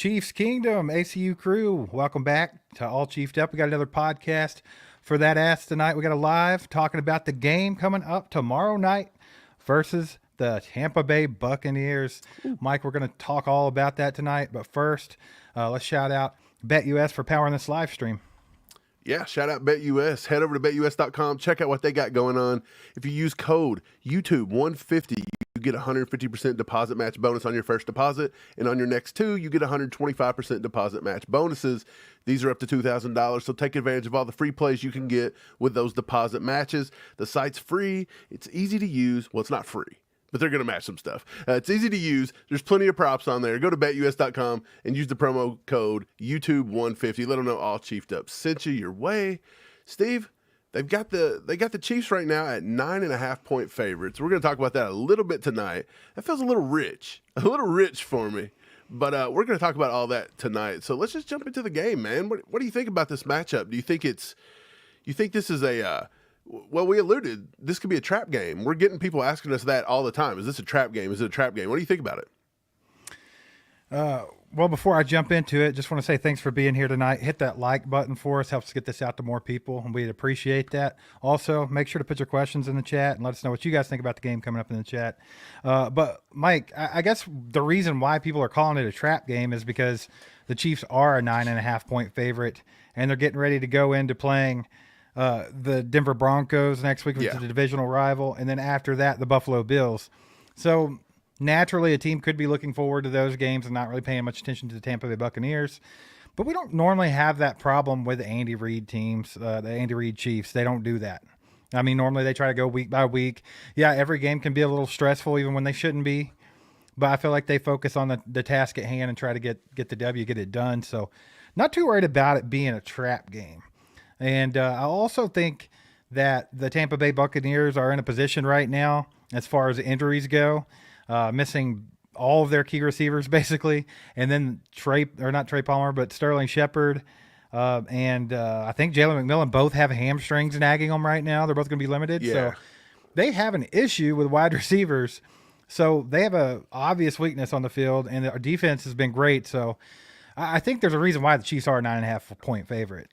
Chiefs Kingdom, ACU crew. Welcome back to All Chiefed Up. We got another podcast for that ass tonight. We got a live talking about the game coming up tomorrow night versus the Tampa Bay Buccaneers. Mike, we're going to talk all about that tonight. But first, let's shout out BetUS for powering this live stream. Yeah, shout out BetUS. Head over to betus.com. Check out what they got going on. If you use code YouTube150, you get a 150% deposit match bonus on your first deposit. And on your next two, you get 125% deposit match bonuses. These are up to $2,000, so take advantage of all the free plays you can get with those deposit matches. The site's free. It's easy to use. Well, it's not free, but they're going to match some stuff. It's easy to use. There's plenty of props on there. Go to betus.com and use the promo code YouTube150. Let them know All Chiefed Up sent you your way. Steve, they got the Chiefs right now at 9.5-point favorites. We're going to talk about that a little bit tonight. That feels a little rich for me. But we're going to talk about all that tonight. So let's just jump into the game, man. What do you think about this matchup? Do you think this is a well, we alluded, this could be a trap game. We're getting people asking us that all the time. Is this a trap game? Is it a trap game? What do you think about it? Well, before I jump into it, just want to say thanks for being here tonight. Hit that like button for us. Helps get this out to more people, and we'd appreciate that. Also, make sure to put your questions in the chat and let us know what you guys think about the game coming up in the chat. But, Mike, I guess the reason why people are calling it a trap game is because the Chiefs are a 9.5-point favorite, and they're getting ready to go into playing the Denver Broncos next week, which is the divisional rival, and then after that, the Buffalo Bills. So naturally, a team could be looking forward to those games and not really paying much attention to the Tampa Bay Buccaneers. But we don't normally have that problem with Andy Reid teams, the Andy Reid Chiefs. They don't do that. I mean, normally they try to go week by week. Yeah, every game can be a little stressful even when they shouldn't be. But I feel like they focus on the task at hand and try to get the W, get it done. So not too worried about it being a trap game. And I also think that the Tampa Bay Buccaneers are in a position right now, as far as injuries go, missing all of their key receivers basically, and then not Trey Palmer, but Sterling Shepard, and I think Jalen McMillan both have hamstrings nagging them right now. They're both going to be limited, so they have an issue with wide receivers. So they have a obvious weakness on the field, and our defense has been great. So I think there's a reason why the Chiefs are a 9.5-point favorite.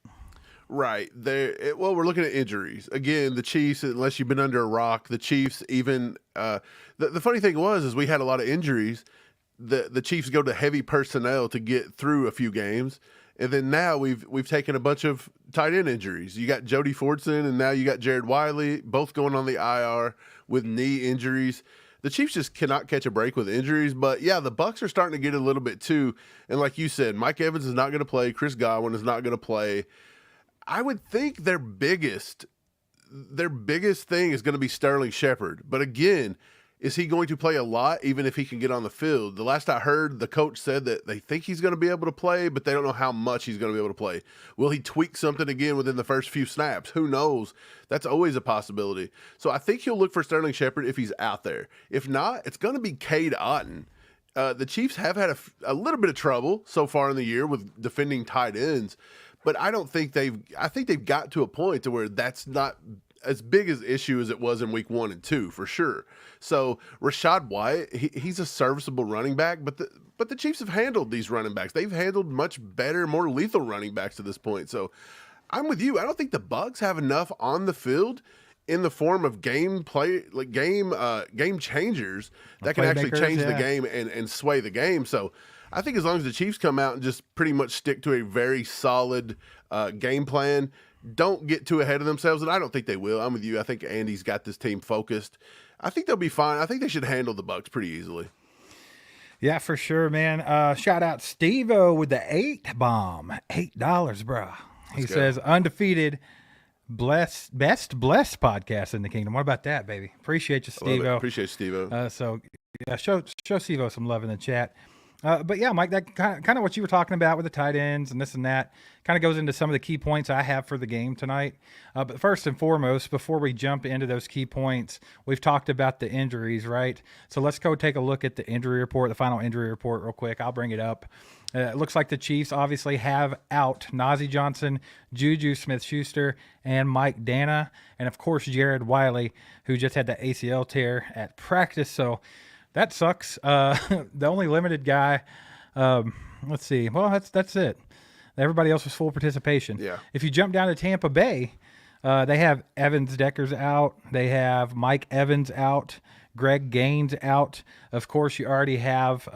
Right. Well, we're looking at injuries. Again, the Chiefs, unless you've been under a rock, the Chiefs even the funny thing is we had a lot of injuries. The Chiefs go to heavy personnel to get through a few games. And then now we've taken a bunch of tight end injuries. You got Jody Fortson, and now you got Jared Wiley, both going on the IR with knee injuries. The Chiefs just cannot catch a break with injuries. But, yeah, the Bucs are starting to get a little bit too. And like you said, Mike Evans is not going to play. Chris Godwin is not going to play. I would think their biggest thing is going to be Sterling Shepard. But again, is he going to play a lot even if he can get on the field? The last I heard, the coach said that they think he's going to be able to play, but they don't know how much he's going to be able to play. Will he tweak something again within the first few snaps? Who knows? That's always a possibility. So I think he'll look for Sterling Shepard if he's out there. If not, it's going to be Cade Otton. The Chiefs have had a little bit of trouble so far in the year with defending tight ends. But I think they've got to a point to where that's not as big as issue as it was in week 1 and 2 for sure. So Rachaad White, he's a serviceable running back, but the Chiefs have handled these running backs. They've handled much better, more lethal running backs to this point. So I'm with you. I don't think the Bucs have enough on the field in the form of game changers that can actually change the game and sway the game. So I think as long as the Chiefs come out and just pretty much stick to a very solid game plan, don't get too ahead of themselves, and I don't think they will. I'm with you. I think Andy's got this team focused. I think they'll be fine. I think they should handle the Bucs pretty easily. Yeah, for sure, man. Shout out Steve-O with the 8 bomb. $8, bro. He says, undefeated, best blessed podcast in the kingdom. What about that, baby? Appreciate you, Steve-O. Appreciate Steve-O. So, yeah, show Steve-O some love in the chat. But yeah, Mike, that kind of what you were talking about with the tight ends and this and that kind of goes into some of the key points I have for the game tonight. But first and foremost, before we jump into those key points, we've talked about the injuries, right? So let's go take a look at the injury report, the final injury report real quick. I'll bring it up. It looks like the Chiefs obviously have out Najee Johnson, Juju Smith-Schuster, and Mike Dana, and of course Jared Wiley, who just had the ACL tear at practice. So that sucks. The only limited guy let's see. Well, that's it. Everybody else was full participation. Yeah. If you jump down to Tampa Bay, they have Evans Decker's out. They have Mike Evans out. Greg Gaines out. Of course, you already have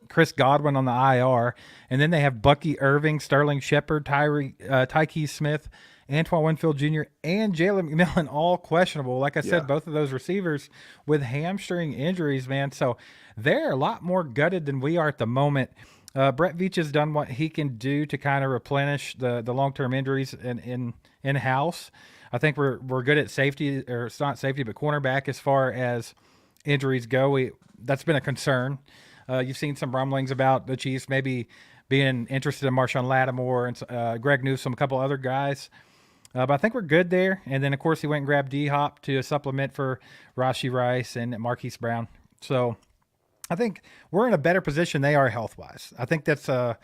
Chris Godwin on the IR. And then they have Bucky Irving, Sterling Shepard, Tyke Smith, Antoine Winfield Jr., and Jalen McMillan all questionable. Like I said, both of those receivers with hamstring injuries, man. So they're a lot more gutted than we are at the moment. Brett Veach has done what he can do to kind of replenish the long-term injuries in-house. I think we're good at safety, or it's not safety, but cornerback as far as injuries go. That's been a concern. You've seen some rumblings about the Chiefs maybe being interested in Marshawn Lattimore and Greg Newsome, a couple other guys. But I think we're good there. And then, of course, he went and grabbed D-Hop to supplement for Rashee Rice and Marquise Brown. So I think we're in a better position they are health-wise. I think that's a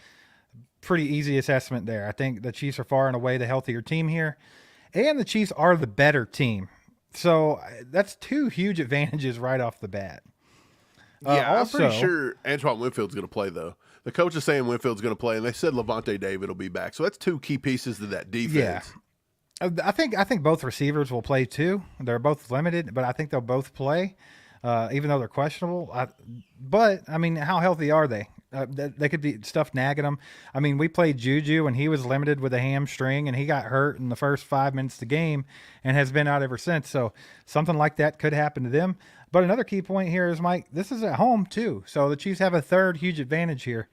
pretty easy assessment there. I think the Chiefs are far and away the healthier team here, and the Chiefs are the better team. So that's two huge advantages right off the bat. I'm pretty sure Antoine Winfield's going to play, though. The coach is saying Winfield's going to play, and they said Levante David will be back. So that's two key pieces to that defense. Yeah. I think both receivers will play too. They're both limited, but I think they'll both play. Even though they're questionable. But, I mean, how healthy are they? They could be stuff nagging them. I mean, we played Juju, and he was limited with a hamstring, and he got hurt in the first 5 minutes of the game and has been out ever since. So something like that could happen to them. But another key point here is, Mike, this is at home too. So the Chiefs have a third huge advantage here.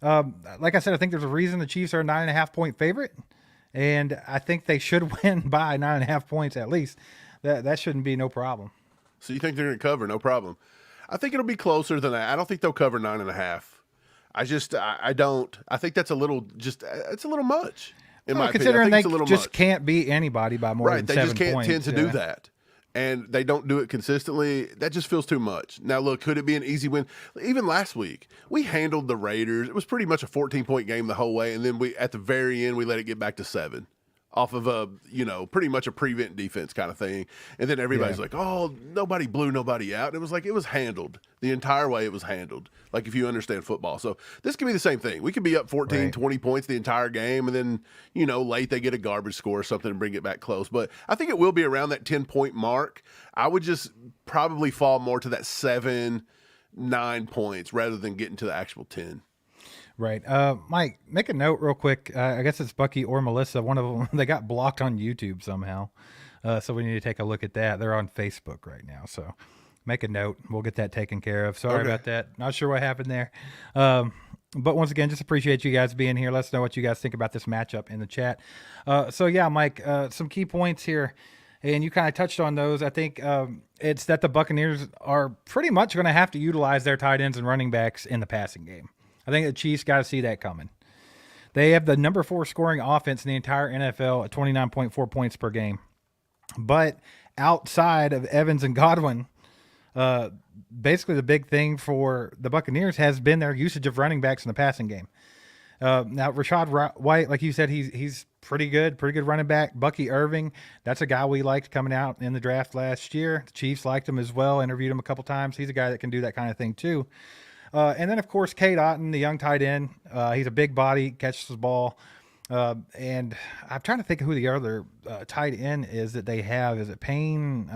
Like I said, I think there's a reason the Chiefs are a 9.5-point favorite, and I think they should win by 9.5 points at least. That shouldn't be no problem. So you think they're going to cover? No problem. I think it'll be closer than that. I don't think they'll cover 9.5. I don't. I think that's a little it's a little much. In my considering opinion. I think it's a they just can't beat anybody by more than 7 points. They just can't tend to do that. And they don't do it consistently. That just feels too much. Now, look, could it be an easy win? Even last week, we handled the Raiders. It was pretty much a 14-point game the whole way. And then at the very end, we let it get back to 7 off of pretty much a prevent defense kind of thing. And then everybody's like, oh, nobody blew nobody out. And it was like, it was handled the entire way. It was handled. Like, if you understand football. So this could be the same thing. We could be up 14, 20 points the entire game. And then, late they get a garbage score or something and bring it back close. But I think it will be around that 10-point mark. I would just probably fall more to that 7, 9 points rather than getting to the actual 10. Right. Mike, make a note real quick. I guess it's Bucky or Melissa. One of them, they got blocked on YouTube somehow. So we need to take a look at that. They're on Facebook right now. So make a note. We'll get that taken care of. Sorry about that. Not sure what happened there. But once again, just appreciate you guys being here. Let us know what you guys think about this matchup in the chat. So yeah, Mike, some key points here. And you kind of touched on those. I think it's that the Buccaneers are pretty much going to have to utilize their tight ends and running backs in the passing game. I think the Chiefs got to see that coming. They have the number 4 scoring offense in the entire NFL at 29.4 points per game. But outside of Evans and Godwin, basically the big thing for the Buccaneers has been their usage of running backs in the passing game. Now, Rashad White, like you said, he's pretty good running back. Bucky Irving, that's a guy we liked coming out in the draft last year. The Chiefs liked him as well, interviewed him a couple times. He's a guy that can do that kind of thing too. And then, of course, Cade Otton, the young tight end. He's a big body, catches the ball. And I'm trying to think of who the other tight end is that they have. Is it Payne?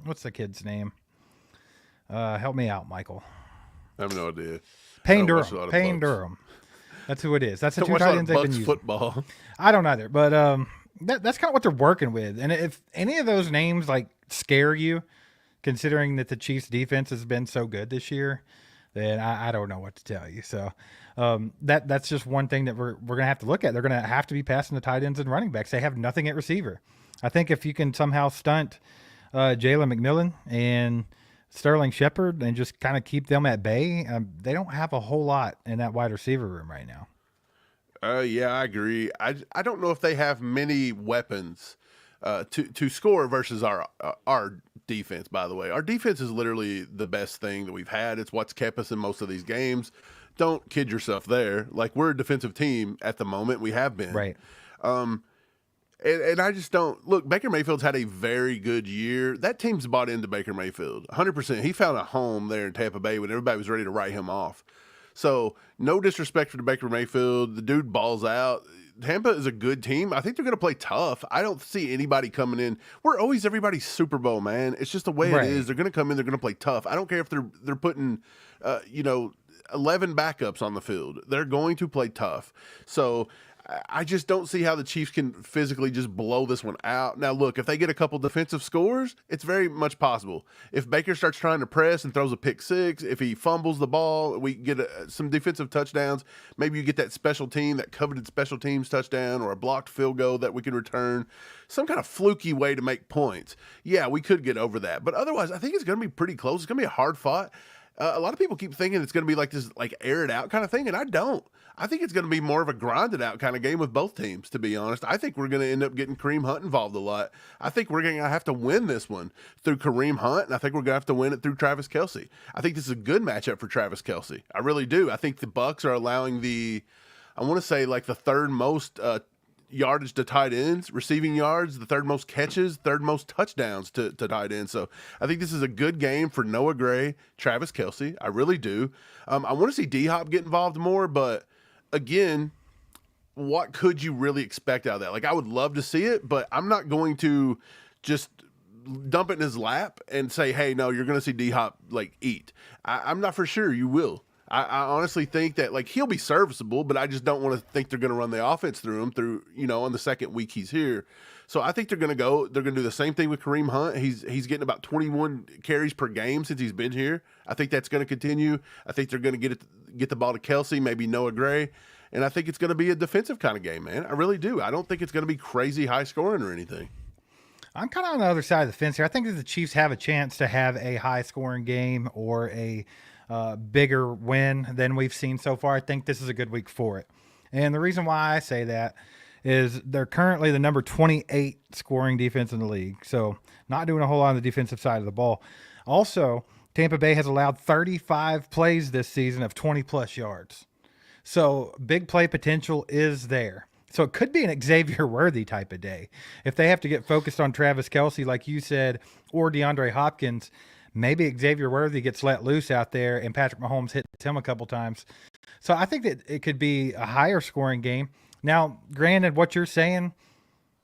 What's the kid's name? Help me out, Michael. I have no idea. Payne Durham. That's who it is. That's the two tight ends they've been using. Football. I don't either, but that's kind of what they're working with. And if any of those names scare you, considering that the Chiefs' defense has been so good this year, then I don't know what to tell you. So that's just one thing that we're going to have to look at. They're going to have to be passing the tight ends and running backs. They have nothing at receiver. I think if you can somehow stunt Jalen McMillan and Sterling Shepard and just kind of keep them at bay, they don't have a whole lot in that wide receiver room right now. Yeah, I agree. I don't know if they have many weapons to score versus our defense, by the way. Our defense is literally the best thing that we've had. It's what's kept us in most of these games. Don't kid yourself there. Like, we're a defensive team at the moment. We have been. Right. And I just don't – look, Baker Mayfield's had a very good year. That team's bought into Baker Mayfield 100%. He found a home there in Tampa Bay when everybody was ready to write him off. So no disrespect for the Baker Mayfield. The dude balls out. Tampa is a good team. I think they're going to play tough. I don't see anybody coming in. We're always everybody's Super Bowl, man. It's just the way it is. They're going to come in. They're going to play tough. I don't care if they're putting, 11 backups on the field. They're going to play tough. So I just don't see how the Chiefs can physically just blow this one out. Now, look, if they get a couple defensive scores, it's very much possible. If Baker starts trying to press and throws a pick six, if he fumbles the ball, we get some defensive touchdowns. Maybe you get that special team, that coveted special teams touchdown, or a blocked field goal that we can return. Some kind of fluky way to make points. Yeah, we could get over that. But otherwise, I think it's going to be pretty close. It's going to be a hard fought. A lot of people keep thinking it's going to be like this, like air it out kind of thing, and I don't. I think it's going to be more of a grinded out kind of game with both teams, to be honest. I think we're going to end up getting Kareem Hunt involved a lot. I think we're going to have to win this one through Kareem Hunt, and I think we're going to have to win it through Travis Kelce. I think this is a good matchup for Travis Kelce. I really do. I think the Bucs are allowing I want to say like the third most yardage to tight ends, receiving yards, the third most catches, third most touchdowns to tight ends. So I think this is a good game for Noah Gray, Travis Kelce. I really do. I want to see D-Hop get involved more, but again, what could you really expect out of that? Like, I would love to see it, but I'm not going to just dump it in his lap and say, hey, no, you're going to see D-Hop like eat. I'm not for sure you will. I honestly think that like he'll be serviceable, but I just don't want to think they're going to run the offense through him on the second week he's here. So I think they're going to do the same thing with Kareem Hunt. He's getting about 21 carries per game since he's been here. I think that's going to continue. I think they're going to get the ball to Kelce, maybe Noah Gray. And I think it's going to be a defensive kind of game, man. I really do. I don't think it's going to be crazy high scoring or anything. I'm kind of on the other side of the fence here. I think that the Chiefs have a chance to have a high scoring game or a bigger win than we've seen so far. I think this is a good week for it. And the reason why I say that is they're currently the number 28 scoring defense in the league. So not doing a whole lot on the defensive side of the ball. Also, Tampa Bay has allowed 35 plays this season of 20 plus yards. So big play potential is there. So it could be an Xavier Worthy type of day. If they have to get focused on Travis Kelce, like you said, or DeAndre Hopkins, maybe Xavier Worthy gets let loose out there and Patrick Mahomes hits him a couple times. So I think that it could be a higher scoring game. Now, granted, what you're saying,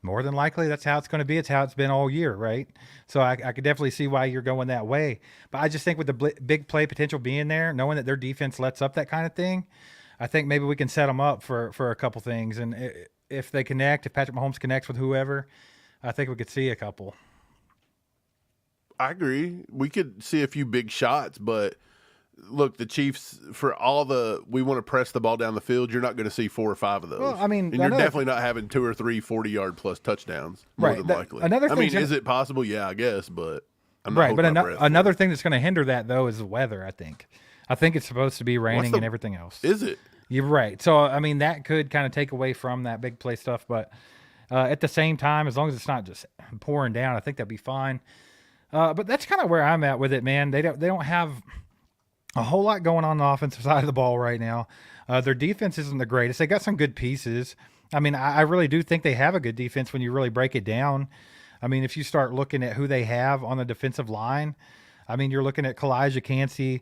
more than likely that's how it's going to be. It's how it's been all year, right? So I could definitely see why you're going that way. But I just think with the big play potential being there, knowing that their defense lets up that kind of thing, I think maybe we can set them up for a couple things. And if they connect, if Patrick Mahomes connects with whoever, I think we could see a couple. I agree. We could see a few big shots, but look, the Chiefs, we want to press the ball down the field, you're not going to see 4 or 5 of those. Well, I mean, and you're definitely not having 2 or 3 40-yard plus touchdowns, more than likely. Is it possible? Yeah, I guess, but I'm not right. But another thing that's going to hinder that, though, is the weather, I think. I think it's supposed to be raining and everything else. Is it? You're right. So, I mean, that could kind of take away from that big play stuff. But at the same time, as long as it's not just pouring down, I think that'd be fine. But that's kind of where I'm at with it, man. They don't have a whole lot going on the offensive side of the ball right now. Their defense isn't the greatest. They got some good pieces. I mean, I really do think they have a good defense when you really break it down. I mean, if you start looking at who they have on the defensive line, I mean, you're looking at Kalijah Cansey,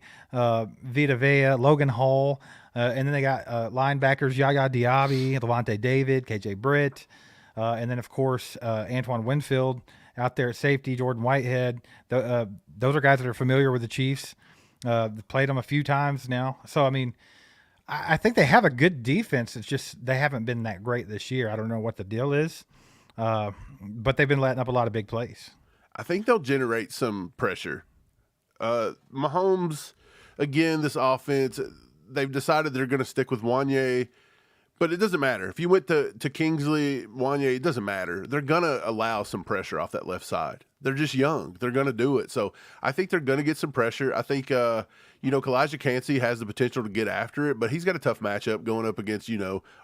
Vita Vea, Logan Hall, and then they got linebackers Yaya Diaby, Levante David, KJ Britt, and then, of course, Antoine Winfield out there at safety, Jordan Whitehead. Those are guys that are familiar with the Chiefs. Played them a few times now. So, I mean, I think they have a good defense. It's just they haven't been that great this year. I don't know what the deal is, but they've been letting up a lot of big plays. I think they'll generate some pressure. Mahomes, again, this offense, they've decided they're going to stick with Wanye, but it doesn't matter. If you went to Kingsley, Wanye, it doesn't matter. They're going to allow some pressure off that left side. They're just young. They're going to do it. So I think they're going to get some pressure. I think, Kalijah Cansey has the potential to get after it, but he's got a tough matchup going up against,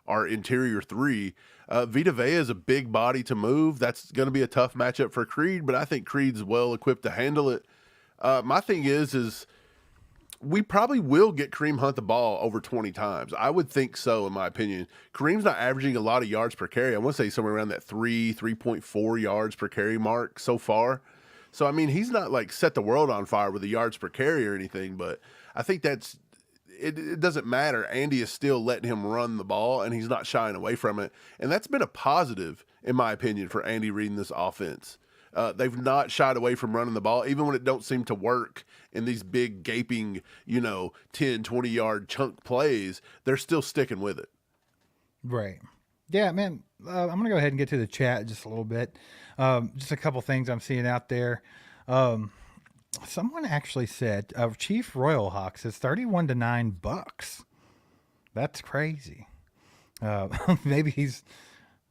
our interior 3. Vita Vea is a big body to move. That's going to be a tough matchup for Creed, but I think Creed's well equipped to handle it. My thing is we probably will get Kareem Hunt the ball over 20 times. I would think so, in my opinion. Kareem's not averaging a lot of yards per carry. I want to say somewhere around that 3.4 yards per carry mark so far. So, I mean, he's not like set the world on fire with the yards per carry or anything, but I think it doesn't matter. Andy is still letting him run the ball, and he's not shying away from it. And that's been a positive, in my opinion, for Andy Reid in this offense. They've not shied away from running the ball, even when it don't seem to work in these big, gaping, 10, 20-yard chunk plays. They're still sticking with it. Right. Yeah, man. I'm going to go ahead and get to the chat just a little bit. Just a couple things I'm seeing out there. Someone actually said Chief Royal Hawks is 31-9 Bucs. That's crazy. Maybe he's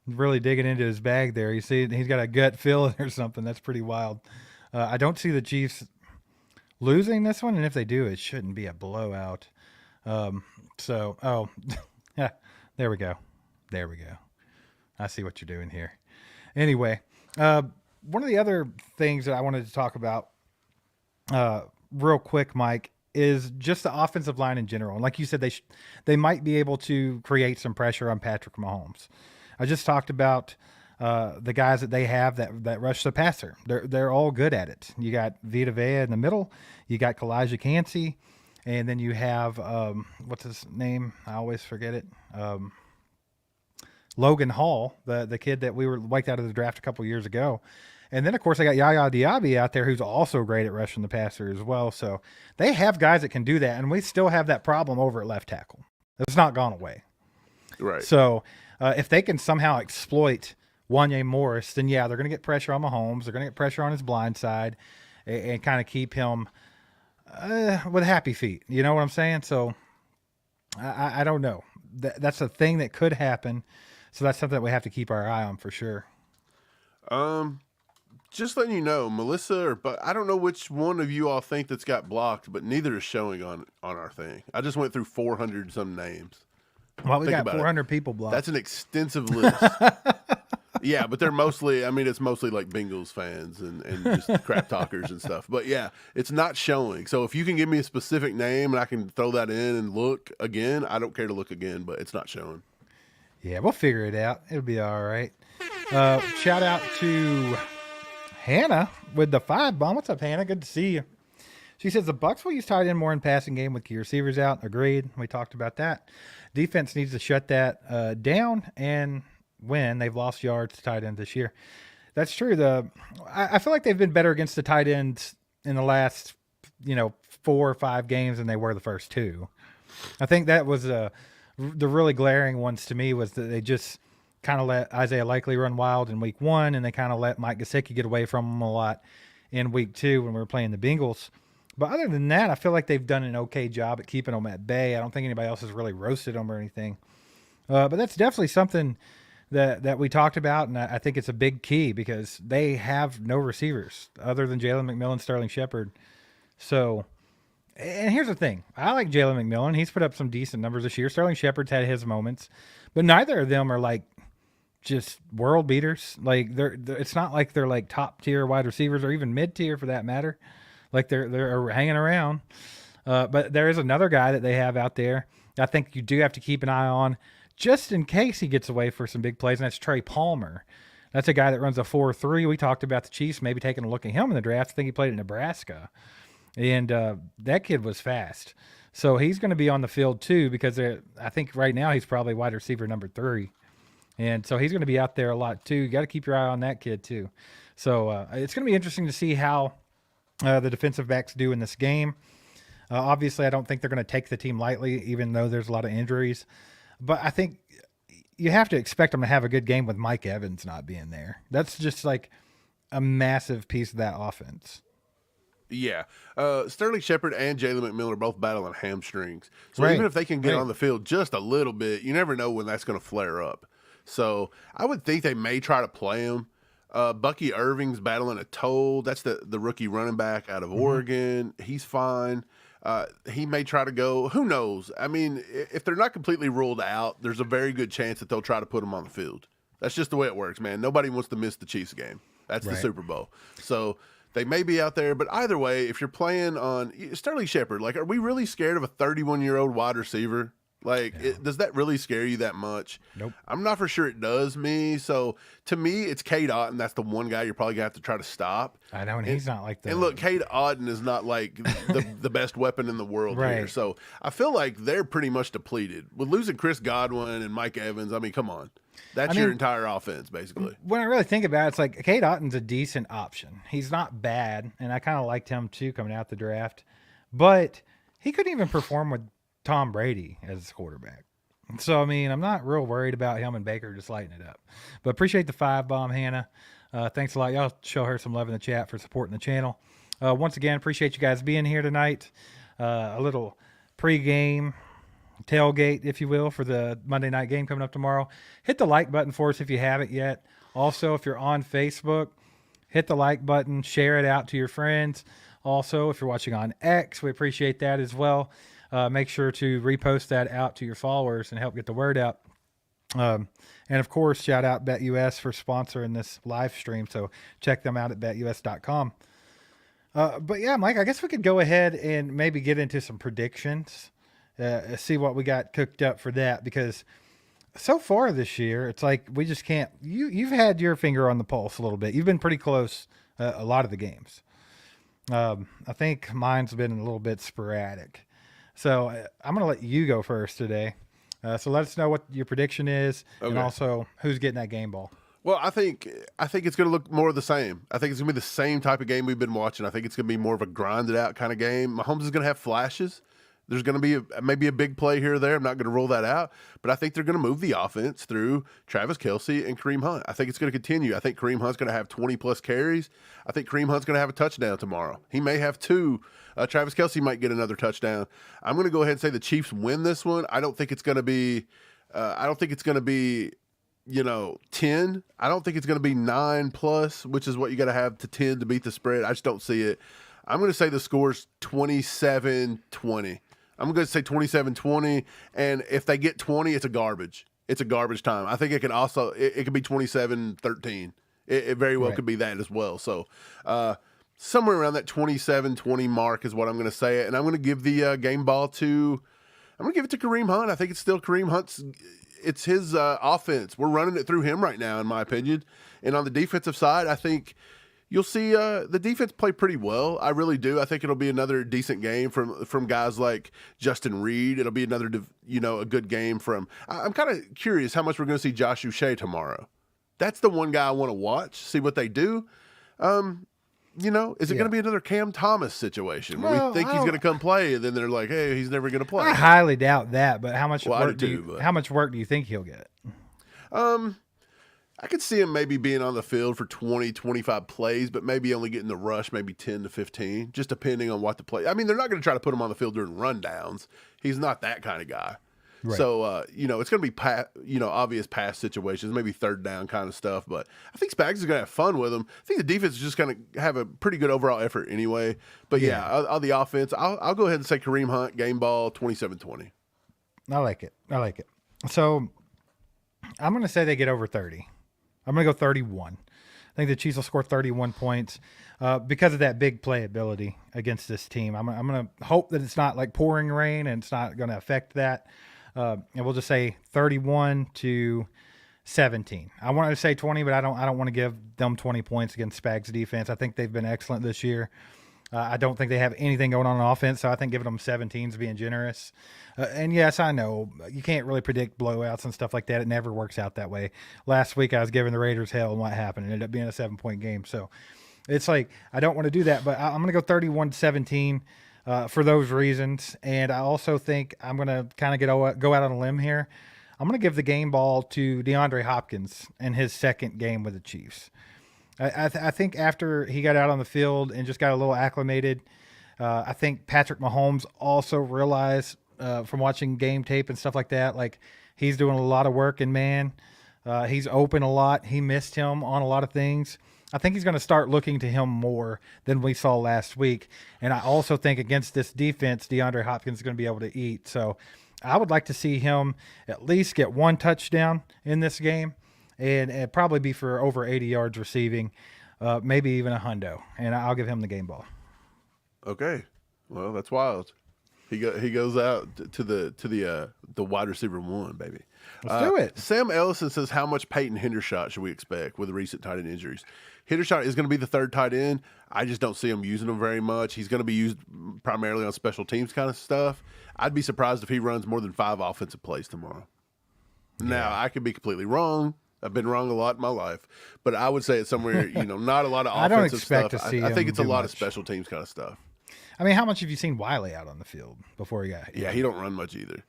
really digging into his bag there. You see, he's got a gut feeling or something. That's pretty wild. I don't see the Chiefs losing this one, and if they do, it shouldn't be a blowout. Yeah, there we go. There we go. I see what you're doing here. Anyway, one of the other things that I wanted to talk about real quick, Mike, is just the offensive line in general. And like you said, they might be able to create some pressure on Patrick Mahomes. I just talked about the guys that they have that rush the passer. They're all good at it. You got Vita Vea in the middle. You got Kalijah Kancey. And then you have, what's his name? I always forget it. Logan Hall, the kid that we were wiped out of the draft a couple years ago. And then, of course, I got Yaya Diaby out there who's also great at rushing the passer as well. So they have guys that can do that, and we still have that problem over at left tackle. It's not gone away. Right. So if they can somehow exploit Wanya Morris, then, yeah, they're going to get pressure on Mahomes. They're going to get pressure on his blind side and kind of keep him with happy feet. You know what I'm saying? So I don't know. That's a thing that could happen. So that's something that we have to keep our eye on for sure. Just letting you know, Melissa, but I don't know which one of you all think that's got blocked, but neither is showing on our thing. I just went through 400 some names. Well, we got 400 people blocked. That's an extensive list. Yeah, but they're mostly, it's mostly like Bengals fans and just crap talkers and stuff. But yeah, it's not showing. So if you can give me a specific name and I can throw that in and look again, I don't care to look again, but it's not showing. Yeah, we'll figure it out. It'll be all right. Shout out to Hannah with the 5 bomb. What's up, Hannah? Good to see you. She says the Bucs will use tight end more in passing game with key receivers out. Agreed. We talked about that. Defense needs to shut that down and win. They've lost yards to tight end this year. That's true. I feel like they've been better against the tight ends in the last 4 or 5 games than they were the first 2. I think that was the really glaring ones to me was that they just kind of let Isaiah Likely run wild in week 1, and they kind of let Mike Gesicki get away from him a lot in week 2 when we were playing the Bengals. But other than that, I feel like they've done an okay job at keeping them at bay. I don't think anybody else has really roasted them or anything. But that's definitely something that we talked about, and I think it's a big key because they have no receivers other than Jalen McMillan, Sterling Shepard. So, and here's the thing. I like Jalen McMillan. He's put up some decent numbers this year. Sterling Shepard's had his moments. But neither of them are like just world beaters. Like it's not like they're like top tier wide receivers or even mid tier for that matter. Like they're hanging around. But there is another guy that they have out there I think you do have to keep an eye on just in case he gets away for some big plays, and that's Trey Palmer. That's a guy that runs a 4.3. We talked about the Chiefs maybe taking a look at him in the draft. I think he played at Nebraska. And that kid was fast. So he's going to be on the field too because I think right now he's probably wide receiver number 3. And so he's going to be out there a lot too. You got to keep your eye on that kid too. So it's going to be interesting to see how the defensive backs do in this game. Obviously, I don't think they're going to take the team lightly, even though there's a lot of injuries. But I think you have to expect them to have a good game with Mike Evans not being there. That's just like a massive piece of that offense. Yeah. Sterling Shepard and Jalen McMillan are both battling hamstrings. So Right. even if they can get on the field just a little bit, you never know when that's going to flare up. So I would think they may try to play him. Bucky Irving's battling a toe. That's the rookie running back out of Oregon. He's fine. He may try to go. Who knows? I mean, if they're not completely ruled out, there's a very good chance that they'll try to put him on the field. That's just the way it works, man. Nobody wants to miss the Chiefs game. That's the Super Bowl. So they may be out there, but either way, if you're playing on Sterling Shepard, like, are we really scared of a 31-year-old wide receiver? Like, does that really scare you that much? Nope. I'm not for sure it does me. So to me, it's Cade Otton. That's the one guy you're probably gonna have to try to stop. I know, and he's not like the. And look, Cade Otton is not like the best weapon in the world here. Right. So I feel like they're pretty much depleted with losing Chris Godwin and Mike Evans. I mean, come on, that's your entire offense basically. When I really think about it, it's like Cade Otton's a decent option. He's not bad, and I kind of liked him too coming out the draft, but he couldn't even perform with Tom Brady as his quarterback. So, I mean, I'm not real worried about him and Baker just lighting it up. But appreciate the 5-bomb, Hannah. Thanks a lot. Y'all show her some love in the chat for supporting the channel. Once again, appreciate you guys being here tonight. A little pregame tailgate, if you will, for the Monday night game coming up tomorrow. Hit the like button for us if you haven't yet. Also, if you're on Facebook, hit the like button, share it out to your friends. Also, if you're watching on X, we appreciate that as well. Make sure to repost that out to your followers and help get the word out. And of course, shout out BetUS for sponsoring this live stream. So check them out at betus.com. But yeah, Mike, I guess we could go ahead and maybe get into some predictions, see what we got cooked up for that, because so far this year, it's like we just can't. You've had your finger on the pulse a little bit. You've been pretty close a lot of the games. I think mine's been a little bit sporadic. So I'm going to let you go first today. So let us know what your prediction is, and also who's getting that game ball. Well, I think it's going to look more of the same. I think it's going to be the same type of game we've been watching. I think it's going to be more of a grinded out kind of game. Mahomes is going to have flashes. There's going to be maybe a big play here or there. I'm not going to rule that out, but I think they're going to move the offense through Travis Kelce and Kareem Hunt. I think it's going to continue. I think Kareem Hunt's going to have 20-plus carries. I think Kareem Hunt's going to have a touchdown tomorrow. He may have 2. Travis Kelce might get another touchdown. I'm going to go ahead and say the Chiefs win this one. I don't think it's going to be 10. I don't think it's going to be 9+, which is what you got to have to 10 to beat the spread. I just don't see it. I'm going to say the score's 27-20. I'm going to say 27-20, and if they get 20, it's a garbage. It's a garbage time. I think it can also it could be 27-13. It very well could be that as well. So somewhere around that 27-20 mark is what I'm going to say. And I'm going to give the game ball to Kareem Hunt. I think it's still Kareem Hunt's. It's his offense. We're running it through him right now, in my opinion. And on the defensive side, I think you'll see the defense play pretty well. I really do. I think it'll be another decent game from guys like Justin Reed. It'll be another, a good game from. I'm kind of curious how much we're going to see Josh Uche tomorrow. That's the one guy I want to watch, see what they do. Is it going to be another Cam Thomas situation where we think he's going to come play, and then they're like, hey, he's never going to play? I highly doubt that, but how much work do you think he'll get? I could see him maybe being on the field for 20, 25 plays, but maybe only getting the rush, maybe 10 to 15, just depending on what the play. I mean, they're not going to try to put him on the field during rundowns. He's not that kind of guy. Right. So, it's going to be, obvious pass situations, maybe third down kind of stuff. But I think Spags is going to have fun with him. I think the defense is just going to have a pretty good overall effort anyway. But, on the offense, I'll go ahead and say Kareem Hunt, game ball, 27-20. I like it. So, I'm going to say they get over 30. I'm going to go 31. I think the Chiefs will score 31 points because of that big playability against this team. I'm going to hope that it's not like pouring rain and it's not going to affect that. And we'll just say 31-17. I wanted to say 20, but I don't want to give them 20 points against Spags' defense. I think they've been excellent this year. I don't think they have anything going on offense, so I think giving them 17 is being generous. And yes, I know you can't really predict blowouts and stuff like that. It never works out that way. Last week I was giving the Raiders hell, and what happened? It ended up being a 7-point game. So it's like I don't want to do that, but I'm going to go 31-17 for those reasons. And I also think I'm going to kind of go out on a limb here. I'm going to give the game ball to DeAndre Hopkins in his second game with the Chiefs. I think after he got out on the field and just got a little acclimated, I think Patrick Mahomes also realized from watching game tape and stuff like that, like he's doing a lot of work, and man, he's open a lot. He missed him on a lot of things. I think he's going to start looking to him more than we saw last week. And I also think against this defense, DeAndre Hopkins is going to be able to eat. So I would like to see him at least get one touchdown in this game. And it'd probably be for over 80 yards receiving, maybe even a hundo. And I'll give him the game ball. Okay. Well, that's wild. He goes out to the wide receiver one, baby. Let's do it. Sam Ellison says, how much Peyton Hendershot should we expect with the recent tight end injuries? Hendershot is going to be the third tight end. I just don't see him using him very much. He's going to be used primarily on special teams kind of stuff. I'd be surprised if he runs more than 5 offensive plays tomorrow. Yeah. Now, I could be completely wrong. I've been wrong a lot in my life, but I would say it's somewhere, not a lot of offensive stuff. I think it's a lot of special teams kind of stuff. I mean, how much have you seen Wiley out on the field before he got hit? Yeah, he don't run much either.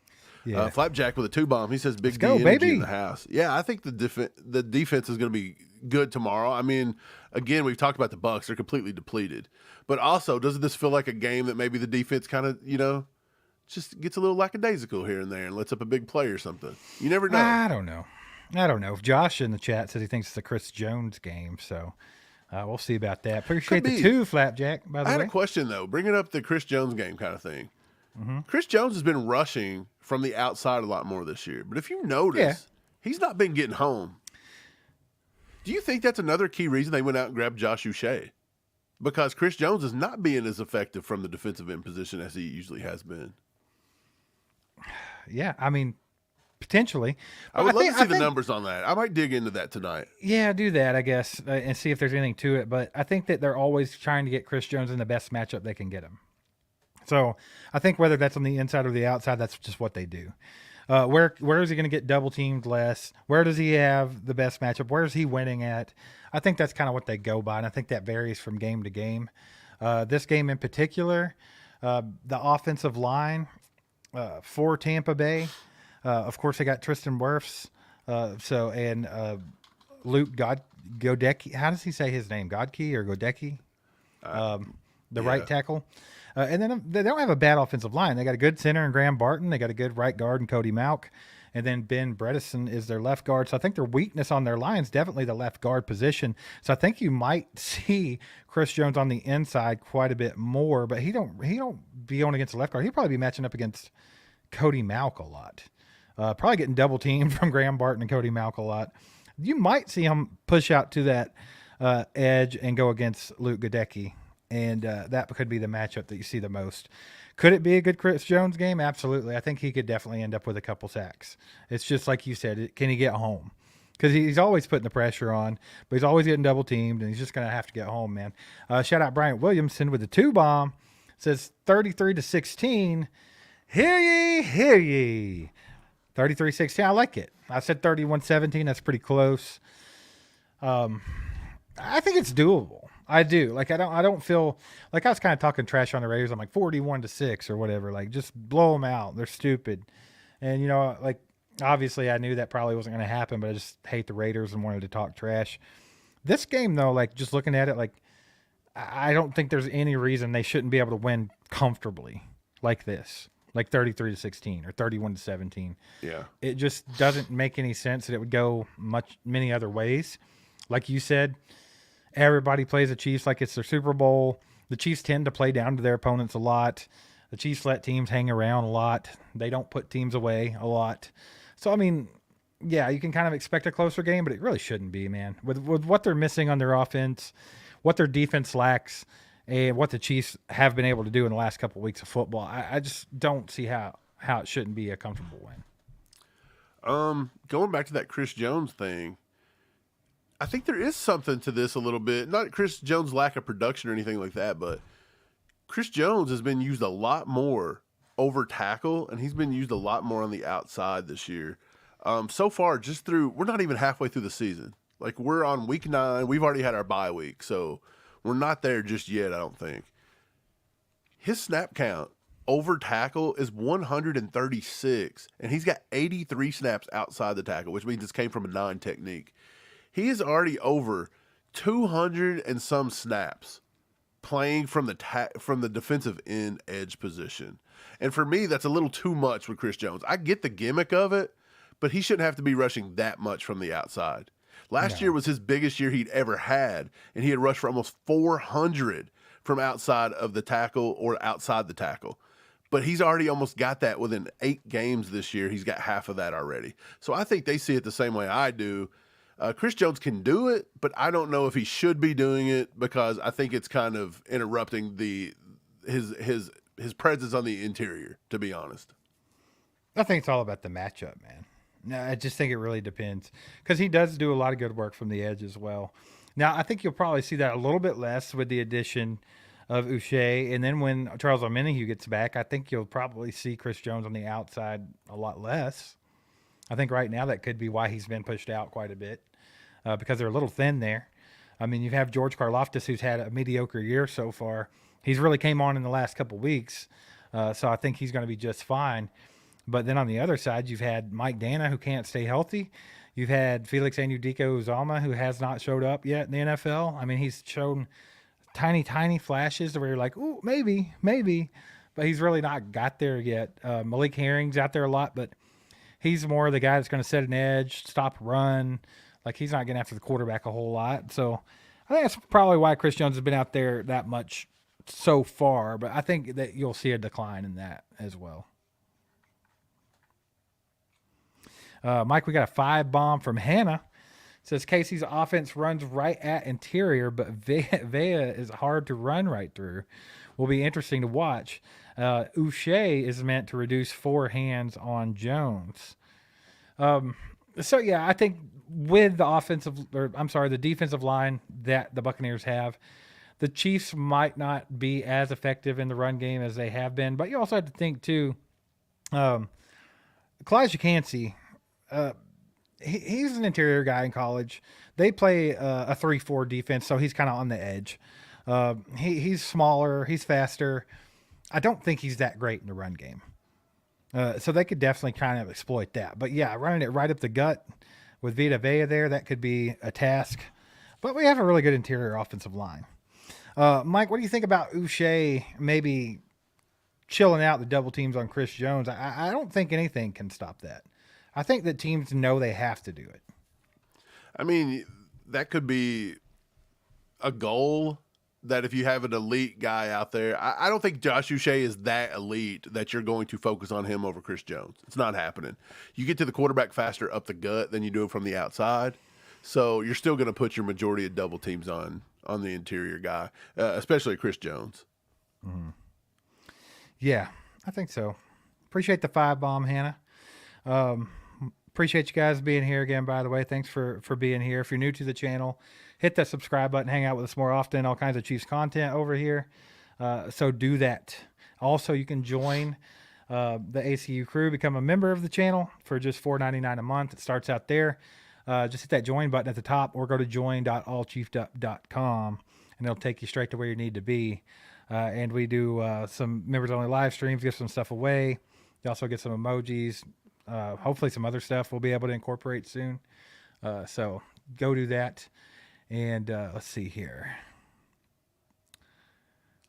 Yeah. Flapjack with a 2-bomb. He says big D go, energy baby. in the house. Yeah, I think the defense is going to be good tomorrow. I mean, again, we've talked about the Bucs. They're completely depleted. But also, doesn't this feel like a game that maybe the defense kind of, just gets a little lackadaisical here and there and lets up a big play or something? You never know. I don't know. Josh in the chat says he thinks it's a Chris Jones game, so we'll see about that. Appreciate the 2, Flapjack, by the way. I had a question, though, bringing up the Chris Jones game kind of thing. Mm-hmm. Chris Jones has been rushing from the outside a lot more this year. But if you notice, he's not been getting home. Do you think that's another key reason they went out and grabbed Josh Uche? Because Chris Jones is not being as effective from the defensive end position as he usually has been. Yeah, I mean, potentially. I would love to see the numbers on that. I might dig into that tonight. Yeah, do that, I guess, and see if there's anything to it. But I think that they're always trying to get Chris Jones in the best matchup they can get him. So I think whether that's on the inside or the outside, that's just what they do. Where is he going to get double teamed less? Where does he have the best matchup? Where is he winning at? I think that's kind of what they go by, and I think that varies from game to game. This game in particular, the offensive line for Tampa Bay, of course, they got Tristan Wirfs, and Luke Godecki. How does he say his name? Godke or Godecki? Right tackle. And then they don't have a bad offensive line. They got a good center in Graham Barton. They got a good right guard in Cody Mauch. And then Ben Bredesen is their left guard. So I think their weakness on their line is definitely the left guard position. So I think you might see Chris Jones on the inside quite a bit more, but he don't be on against the left guard. He'll probably be matching up against Cody Mauch a lot. Probably getting double teamed from Graham Barton and Cody Mauch a lot. You might see him push out to that edge and go against Luke Godecki. And that could be the matchup that you see the most. Could it be a good Chris Jones game? Absolutely. I think he could definitely end up with a couple sacks. It's just like you said, can he get home? Because he's always putting the pressure on, but he's always getting double teamed, and he's just going to have to get home, man. Shout out Bryant Williamson with the 2-bomb. Says 33-16. Hear ye, hear ye. 33-16. I like it. I said 31-17. That's pretty close. I think it's doable. I do. Like, I don't feel like I was kind of talking trash on the Raiders. I'm like 41-6 or whatever. Like, just blow them out. They're stupid. And, like, obviously I knew that probably wasn't going to happen, but I just hate the Raiders and wanted to talk trash. This game, though, like, just looking at it, like, I don't think there's any reason they shouldn't be able to win comfortably like this, like 33-16 or 31-17. Yeah. It just doesn't make any sense that it would go many other ways. Like you said, everybody plays the Chiefs like it's their Super Bowl. The Chiefs tend to play down to their opponents a lot. The Chiefs let teams hang around a lot. They don't put teams away a lot. So, I mean, yeah, you can kind of expect a closer game, but it really shouldn't be, man. With what they're missing on their offense, what their defense lacks, and what the Chiefs have been able to do in the last couple of weeks of football, I just don't see how it shouldn't be a comfortable win. Going back to that Chris Jones thing, I think there is something to this a little bit. Not Chris Jones' lack of production or anything like that, but Chris Jones has been used a lot more over tackle, and he's been used a lot more on the outside this year. So far, we're not even halfway through the season. Like, we're on week 9. We've already had our bye week, so we're not there just yet, I don't think. His snap count over tackle is 136, and he's got 83 snaps outside the tackle, which means this came from a 9 technique. He is already over 200 and some snaps playing from the defensive end edge position. And for me, that's a little too much with Chris Jones. I get the gimmick of it, but he shouldn't have to be rushing that much from the outside. Last year was his biggest year he'd ever had, and he had rushed for almost 400 from outside of the tackle or outside the tackle. But he's already almost got that within 8 games this year. He's got half of that already. So I think they see it the same way I do. Chris Jones can do it, but I don't know if he should be doing it because I think it's kind of interrupting his his presence on the interior, to be honest. I think it's all about the matchup, man. No, I just think it really depends because he does do a lot of good work from the edge as well. Now, I think you'll probably see that a little bit less with the addition of Uche, and then when Charles Omenihu gets back, I think you'll probably see Chris Jones on the outside a lot less. I think right now that could be why he's been pushed out quite a bit because they're a little thin there. I mean, you have George Karlaftis, who's had a mediocre year so far. He's really came on in the last couple weeks, so I think he's going to be just fine. But then on the other side, you've had Mike Dana, who can't stay healthy. You've had Felix Anudiko-Uzomah, who has not showed up yet in the NFL. I mean, he's shown tiny flashes where you're like, ooh, maybe. But he's really not got there yet. Malik Herring's out there a lot, but he's more the guy that's going to set an edge, stop run. Like, he's not getting after the quarterback a whole lot. So I think that's probably why Chris Jones has been out there that much so far. But I think that you'll see a decline in that as well. Mike, we got a 5-bomb from Hannah. It says Casey's offense runs right at interior, but Vea is hard to run right through. Will be interesting to watch. Uche is meant to reduce 4 hands on Jones. So yeah, I think with the defensive line that the Buccaneers have, the Chiefs might not be as effective in the run game as they have been. But you also have to think too, Kalijah Kancey, he's an interior guy in college. They play a 3-4 defense, so he's kind of on the edge. He's smaller, he's faster. I don't think he's that great in the run game. So they could definitely kind of exploit that. But yeah, running it right up the gut with Vita Vea there, that could be a task. But we have a really good interior offensive line. Mike, what do you think about Uche maybe chilling out the double teams on Chris Jones? I don't think anything can stop that. I think that teams know they have to do it. I mean, that could be a goal that if you have an elite guy out there, I don't think Josh Uche is that elite that you're going to focus on him over Chris Jones. It's not happening. You get to the quarterback faster up the gut than you do from the outside. So you're still going to put your majority of double teams on the interior guy, especially Chris Jones. Mm-hmm. Yeah, I think so. Appreciate the 5-bomb, Hannah. Appreciate you guys being here again, by the way. Thanks for being here. If you're new to the channel, hit that subscribe button. Hang out with us more often. All kinds of Chiefs content over here. So do that. Also, you can join the ACU crew, become a member of the channel for just $4.99 a month. It starts out there. Just hit that join button at the top or go to join.allchiefdup.com and it'll take you straight to where you need to be. And we do some members-only live streams, give some stuff away. You also get some emojis. Hopefully some other stuff we'll be able to incorporate soon. So go do that. And let's see here.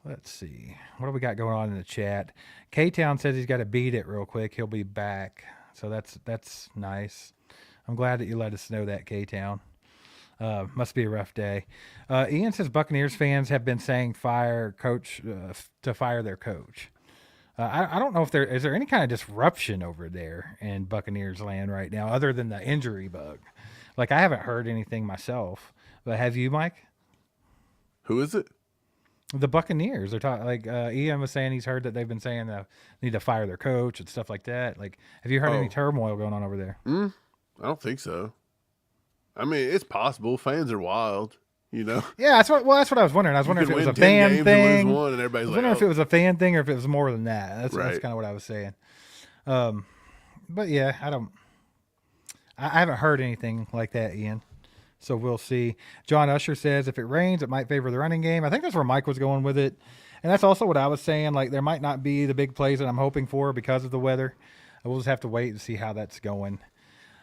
Let's see. What do we got going on in the chat? K-Town says he's got to beat it real quick. He'll be back. So that's nice. I'm glad that you let us know that, K-Town. Must be a rough day. Ian says Buccaneers fans have been saying to fire their coach. I don't know if is there any kind of disruption over there in Buccaneers land right now other than the injury bug. Like, I haven't heard anything myself, but have you, Mike? Who is it? The Buccaneers. They're talking like Ian was saying he's heard that they've been saying they need to fire their coach and stuff like that. Like, have you heard any turmoil going on over there? I don't think so. I mean, it's possible. Fans are wild. You know? Yeah, that's what I was wondering. I was wondering if it was a fan thing. I was wondering if it was a fan thing or if it was more than that. That's kind of what I was saying. But yeah, I haven't heard anything like that, Ian. So we'll see. John Usher says if it rains, it might favor the running game. I think that's where Mike was going with it. And that's also what I was saying. Like, there might not be the big plays that I'm hoping for because of the weather. We'll just have to wait and see how that's going.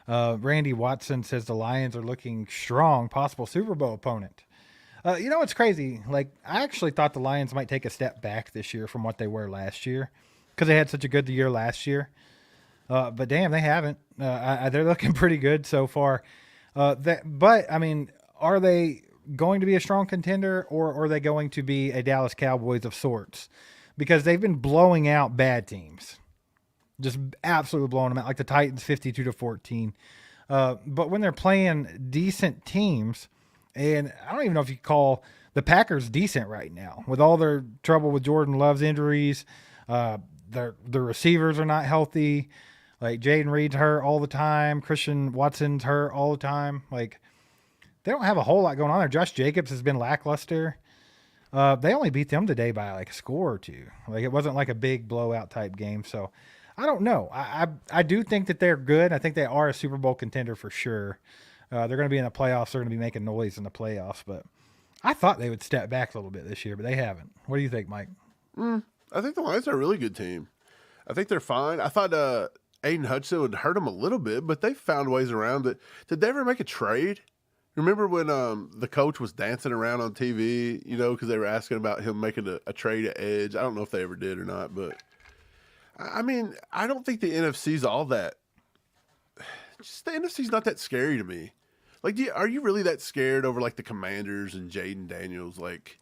Randy Watson says the Lions are looking strong, possible Super Bowl opponent. You know, it's crazy. Like, I actually thought the Lions might take a step back this year from what they were last year because they had such a good year last year. But damn, they haven't. They're looking pretty good so far. But I mean, are they going to be a strong contender or are they going to be a Dallas Cowboys of sorts? Because they've been blowing out bad teams. Just absolutely blowing them out, like the Titans 52-14. But when they're playing decent teams, and I don't even know if you call the Packers decent right now with all their trouble with Jordan Love's injuries. The receivers are not healthy. Like Jaden Reed's hurt all the time. Christian Watson's hurt all the time. Like they don't have a whole lot going on there. Josh Jacobs has been lackluster. They only beat them today by like a score or two. Like it wasn't like a big blowout type game. So I don't know. I do think that they're good. I think they are a Super Bowl contender for sure. They're going to be in the playoffs. They're going to be making noise in the playoffs. But I thought they would step back a little bit this year, but they haven't. What do you think, Mike? I think the Lions are a really good team. I think they're fine. I thought Aiden Hudson would hurt them a little bit, but they found ways around it. Did they ever make a trade? Remember when the coach was dancing around on TV, because they were asking about him making a trade at edge? I don't know if they ever did or not, but I mean, I don't think the NFC's all that. Just the NFC's not that scary to me. Like, are you really that scared over like the Commanders and Jaden Daniels? Like,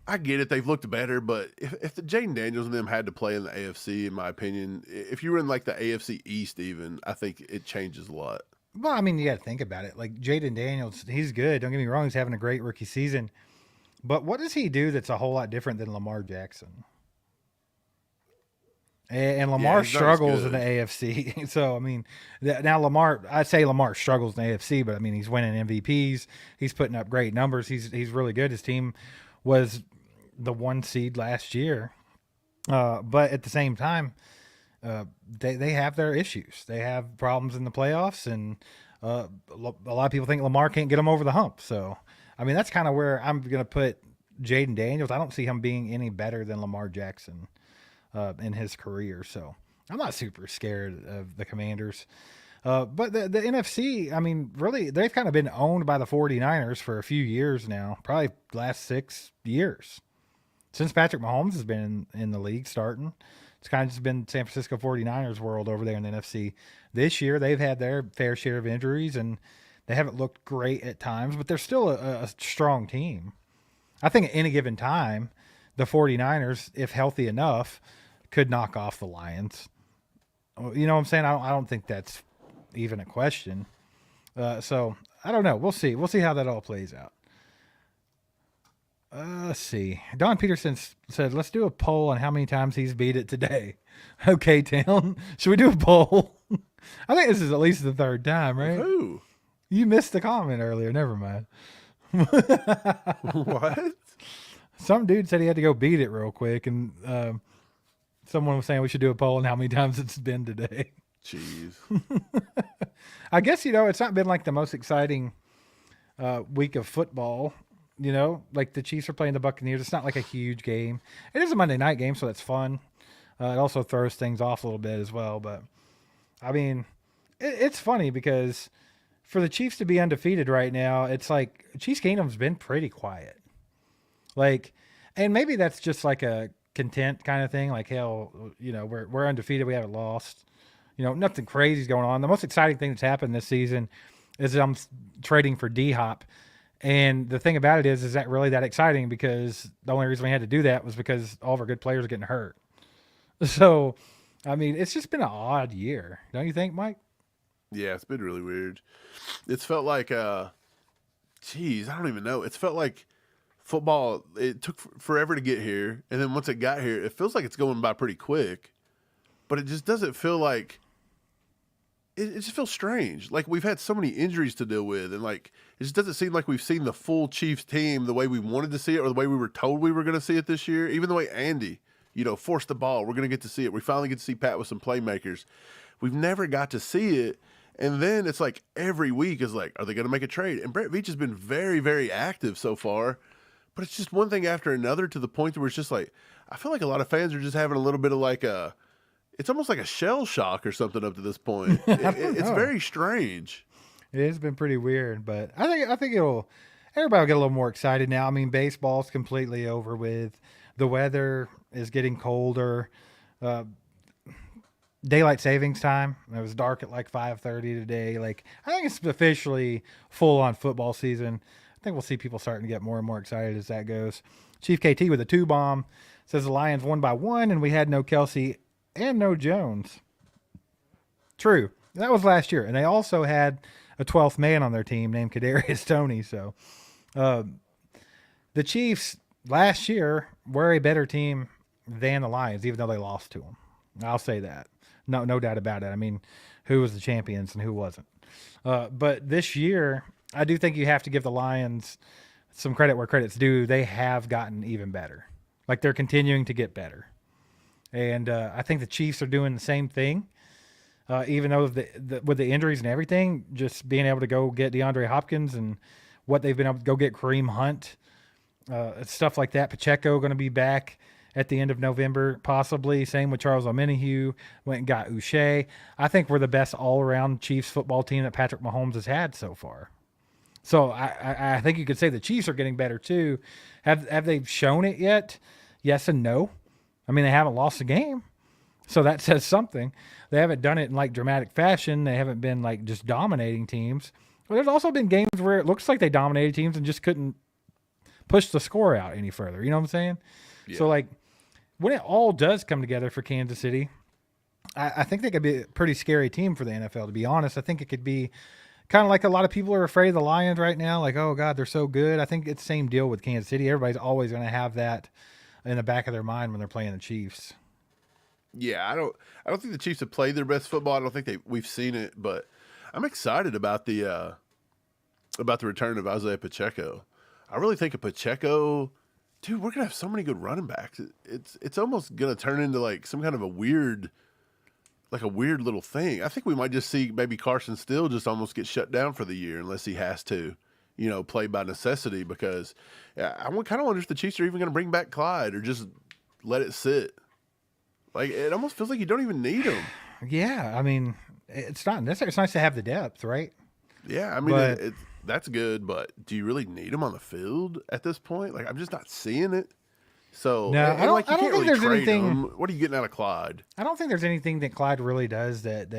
I get it, they've looked better, but if the Jaden Daniels and them had to play in the AFC, in my opinion, if you were in like the AFC East, even, I think it changes a lot. Well, I mean, you got to think about it. Like Jaden Daniels, he's good. Don't get me wrong; he's having a great rookie season. But what does he do that's a whole lot different than Lamar Jackson? And Lamar he's not as struggles in the good. AFC. So I mean, now I say Lamar struggles in the AFC, but I mean he's winning MVPs. He's putting up great numbers. He's really good. His team was the 1 seed last year, but at the same time, they have their issues. They have problems in the playoffs, and a lot of people think Lamar can't get them over the hump. So, I mean, that's kind of where I'm going to put Jaden Daniels. I don't see him being any better than Lamar Jackson in his career. So, I'm not super scared of the Commanders. But the NFC, I mean, really, they've kind of been owned by the 49ers for a few years now, probably last 6 years. Since Patrick Mahomes has been in the league starting, it's kind of just been San Francisco 49ers world over there in the NFC. This year, they've had their fair share of injuries, and they haven't looked great at times, but they're still a strong team. I think at any given time, the 49ers, if healthy enough, could knock off the Lions. You know what I'm saying? I don't think that's even a question. So, I don't know. We'll see. We'll see how that all plays out. Let's see. Don Peterson said, let's do a poll on how many times he's beat it today. Okay, Town. Should we do a poll? I think this is at least the 3rd time, right? Who? You missed the comment earlier. Never mind. What? Some dude said he had to go beat it real quick, and someone was saying we should do a poll on how many times it's been today. Jeez. I guess, it's not been like the most exciting week of football. Like the Chiefs are playing the Buccaneers. It's not like a huge game. It is a Monday night game, so that's fun. It also throws things off a little bit as well. But, I mean, it's funny because for the Chiefs to be undefeated right now, it's like Chiefs Kingdom's been pretty quiet. Like, and maybe that's just like a content kind of thing. Like, hell, we're undefeated. We haven't lost. Nothing crazy is going on. The most exciting thing that's happened this season is that I'm trading for D-Hop. And the thing about it is that really that exciting because the only reason we had to do that was because all of our good players are getting hurt. So, I mean, it's just been an odd year. Don't you think, Mike? Yeah, it's been really weird. It's felt like, I don't even know. It's felt like football, it took forever to get here. And then once it got here, it feels like it's going by pretty quick. But it just doesn't feel like, it just feels strange. Like we've had so many injuries to deal with, and like it just doesn't seem like we've seen the full Chiefs team the way we wanted to see it or the way we were told we were going to see it this year. Even the way Andy, forced the ball. We're going to get to see it. We finally get to see Pat with some playmakers. We've never got to see it. And then it's like every week is like, are they going to make a trade? And Brett Veach has been very, very active so far. But it's just one thing after another to the point where it's just like, I feel like a lot of fans are just having a little bit of like it's almost like a shell shock or something up to this point. It's very strange. It has been pretty weird, but I think everybody will get a little more excited now. I mean, baseball's completely over with. The weather is getting colder. Daylight savings time. It was dark at like 5:30 today. Like, I think it's officially full on football season. I think we'll see people starting to get more and more excited as that goes. Chief KT with a 2-bomb says the Lions won by 1 and we had no Kelsey and no Jones. True. That was last year. And they also had a 12th man on their team named Kadarius Toney. So the Chiefs last year were a better team than the Lions, even though they lost to them. I'll say that. No doubt about it. I mean, who was the champions and who wasn't? But this year, I do think you have to give the Lions some credit where credit's due. They have gotten even better. Like they're continuing to get better. And I think the Chiefs are doing the same thing. Even though with the injuries and everything, just being able to go get DeAndre Hopkins and what they've been able to go get Kareem Hunt, stuff like that. Pacheco going to be back at the end of November, possibly. Same with Charles Omenihu. Went and got Uche. I think we're the best all-around Chiefs football team that Patrick Mahomes has had so far. So I think you could say the Chiefs are getting better too. Have they shown it yet? Yes and no. I mean, they haven't lost a game. So that says something. They haven't done it in like dramatic fashion. They haven't been like just dominating teams. But there's also been games where it looks like they dominated teams and just couldn't push the score out any further. You know what I'm saying? Yeah. So like when it all does come together for Kansas City, I think they could be a pretty scary team for the NFL, to be honest. I think it could be kind of like a lot of people are afraid of the Lions right now. Like, oh God, they're so good. I think it's the same deal with Kansas City. Everybody's always going to have that in the back of their mind when they're playing the Chiefs. Yeah, I don't think the Chiefs have played their best football. I don't think we've seen it, but I'm excited about the return of Isaiah Pacheco. I really think of Pacheco, dude. We're gonna have so many good running backs. It's almost gonna turn into like some kind of a weird little thing. I think we might just see maybe Carson Steele just almost get shut down for the year unless he has to, play by necessity. Because I kind of wonder if the Chiefs are even going to bring back Clyde or just let it sit. Like, it almost feels like you don't even need him. Yeah, I mean, it's not necessary. It's nice to have the depth, right? Yeah, I mean, that's good, but do you really need him on the field at this point? Like, I'm just not seeing it. So, no, I don't think really there's anything. Him. What are you getting out of Clyde? I don't think there's anything that Clyde really does that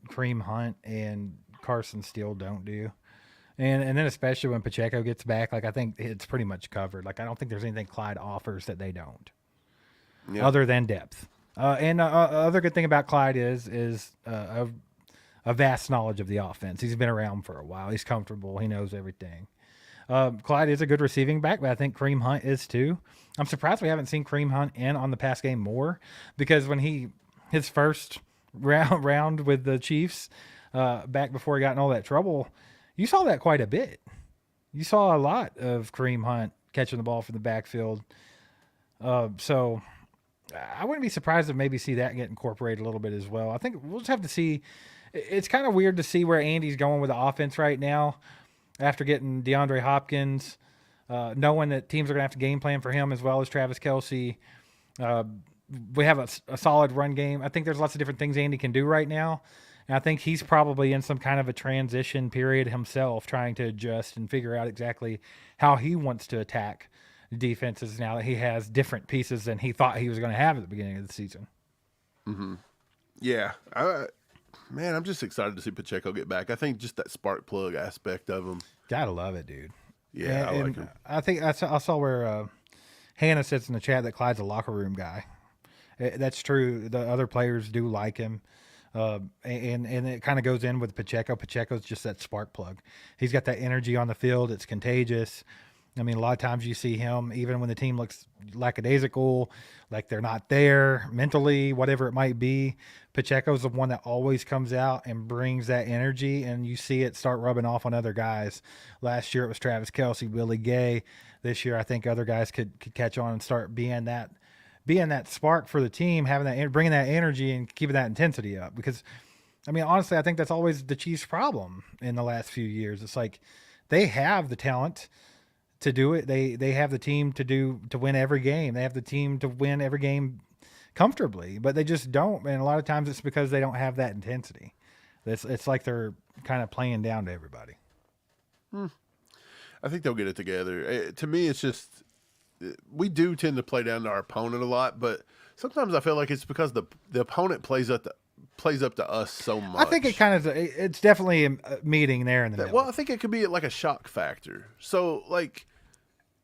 Kareem Hunt and Carson Steele don't do. And then especially when Pacheco gets back, like I think it's pretty much covered. Like I don't think there's anything Clyde offers that they don't, other than depth. And other good thing about Clyde is a vast knowledge of the offense. He's been around for a while. He's comfortable. He knows everything. Clyde is a good receiving back, but I think Kareem Hunt is too. I'm surprised we haven't seen Kareem Hunt in on the pass game more, because when his first round with the Chiefs back before he got in all that trouble, you saw that quite a bit. You saw a lot of Kareem Hunt catching the ball from the backfield. So I wouldn't be surprised to maybe see that get incorporated a little bit as well. I think we'll just have to see. It's kind of weird to see where Andy's going with the offense right now after getting DeAndre Hopkins, knowing that teams are going to have to game plan for him as well as Travis Kelce. We have a solid run game. I think there's lots of different things Andy can do right now. And I think he's probably in some kind of a transition period himself, trying to adjust and figure out exactly how he wants to attack defenses now that he has different pieces than he thought he was going to have at the beginning of the season. Mm-hmm. Yeah. Man, I'm just excited to see Pacheco get back. I think just that spark plug aspect of him. Gotta love it, dude. Yeah, I like him. I think I saw where Hannah says in the chat that Clyde's a locker room guy. That's true. The other players do like him. And it kind of goes in with Pacheco. Pacheco's just that spark plug. He's got that energy on the field. It's contagious. I mean, a lot of times you see him, even when the team looks lackadaisical, like they're not there mentally, whatever it might be. Pacheco's the one that always comes out and brings that energy, and you see it start rubbing off on other guys. Last year it was Travis Kelce, Willie Gay. This year I think other guys could catch on and start being that spark for the team, having that, bringing that energy and keeping that intensity up. Because, I mean, honestly, I think that's always the Chiefs' problem in the last few years. It's like they have the talent to do it. They have the team to win every game. They have the team to win every game comfortably, but they just don't. And a lot of times it's because they don't have that intensity. It's like they're kind of playing down to everybody. I think they'll get it together. To me, it's just, we do tend to play down to our opponent a lot, but sometimes I feel like it's because the opponent plays up to us so much. I think it's definitely a meeting there in the middle. Well, I think it could be like a shock factor. So, like,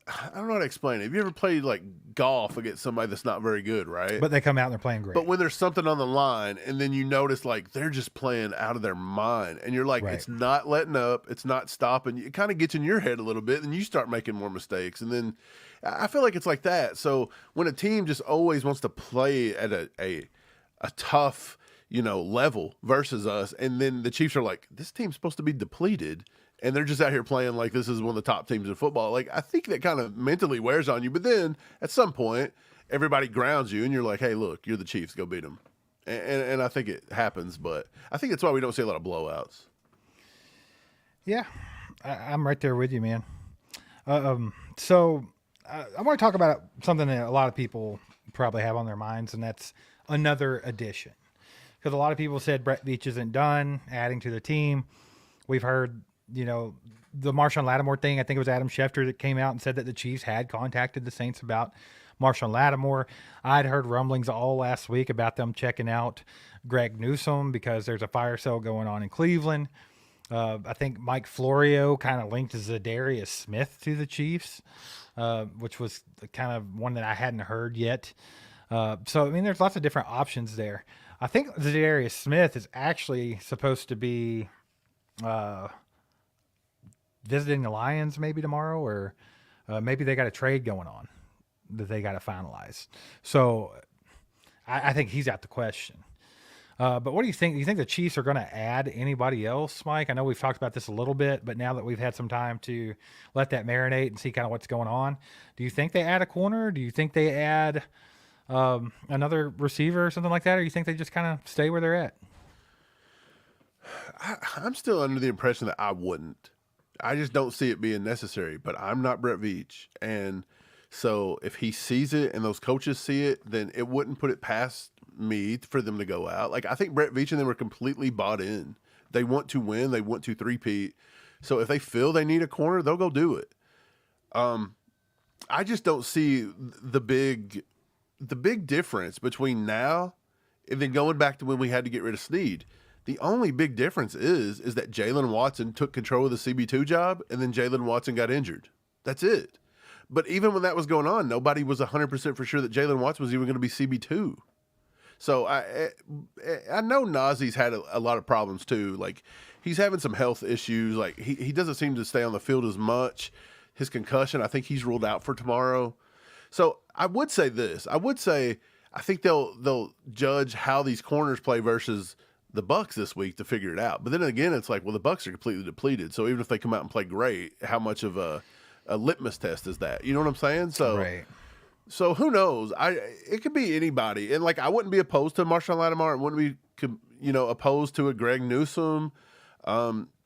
I don't know how to explain it. Have you ever played like golf against somebody that's not very good, right? But they come out and they're playing great. But when there's something on the line and then you notice like they're just playing out of their mind and you're like, Right. it's not letting up, it's not stopping. It kind of gets in your head a little bit and you start making more mistakes. And then I feel like it's like that. So when a team just always wants to play at a tough, level versus us, and then the Chiefs are like, this team's supposed to be depleted. And they're just out here playing like this is one of the top teams in football. Like, I think that kind of mentally wears on you. But then at some point, everybody grounds you, and you're like, hey, look, you're the Chiefs. Go beat them. And I think it happens. But I think that's why we don't see a lot of blowouts. Yeah, I'm right there with you, man. So I want to talk about something that a lot of people probably have on their minds, and that's another addition. Because a lot of people said Brett Veach isn't done adding to the team. We've heard the Marshawn Lattimore thing. I think it was Adam Schefter that came out and said that the Chiefs had contacted the Saints about Marshawn Lattimore. I'd heard rumblings all last week about them checking out Greg Newsome because there's a fire sale going on in Cleveland. I think Mike Florio kind of linked Zadarius Smith to the Chiefs, which was kind of one that I hadn't heard yet. So, I mean, there's lots of different options there. I think Zadarius Smith is actually supposed to be visiting the Lions maybe tomorrow, or maybe they got a trade going on that they got to finalize. So I think he's out the question. But what do you think? Do you think the Chiefs are going to add anybody else, Mike? I know we've talked about this a little bit, but now that we've had some time to let that marinate and see kind of what's going on, do you think they add a corner? Do you think they add another receiver or something like that? Or do you think they just kind of stay where they're at? I'm still under the impression that I wouldn't. I just don't see it being necessary, but I'm not Brett Veach. And so if he sees it and those coaches see it, then it wouldn't put it past me for them to go out. Like, I think Brett Veach and them were completely bought in. They want to win. They want to three-peat. So if they feel they need a corner, they'll go do it. I just don't see the big difference between now and then going back to when we had to get rid of Snead. The only big difference is that Jalen Watson took control of the CB2 job, and then Jalen Watson got injured. That's it. But even when that was going on, nobody was 100% for sure that Jalen Watson was even going to be CB2. So I know Nazee's had a lot of problems too. Like, he's having some health issues. Like, he doesn't seem to stay on the field as much. His concussion, I think he's ruled out for tomorrow. So I would say this. I think they'll judge how these corners play versus the Bucs this week to figure it out. But then again, it's like, well, the Bucs are completely depleted. So even if they come out and play great, how much of a litmus test is that? You know what I'm saying? So, Right. So who knows? It could be anybody. And like, I wouldn't be opposed to Marshawn Lattimore. I wouldn't be, opposed to a Greg Newsome,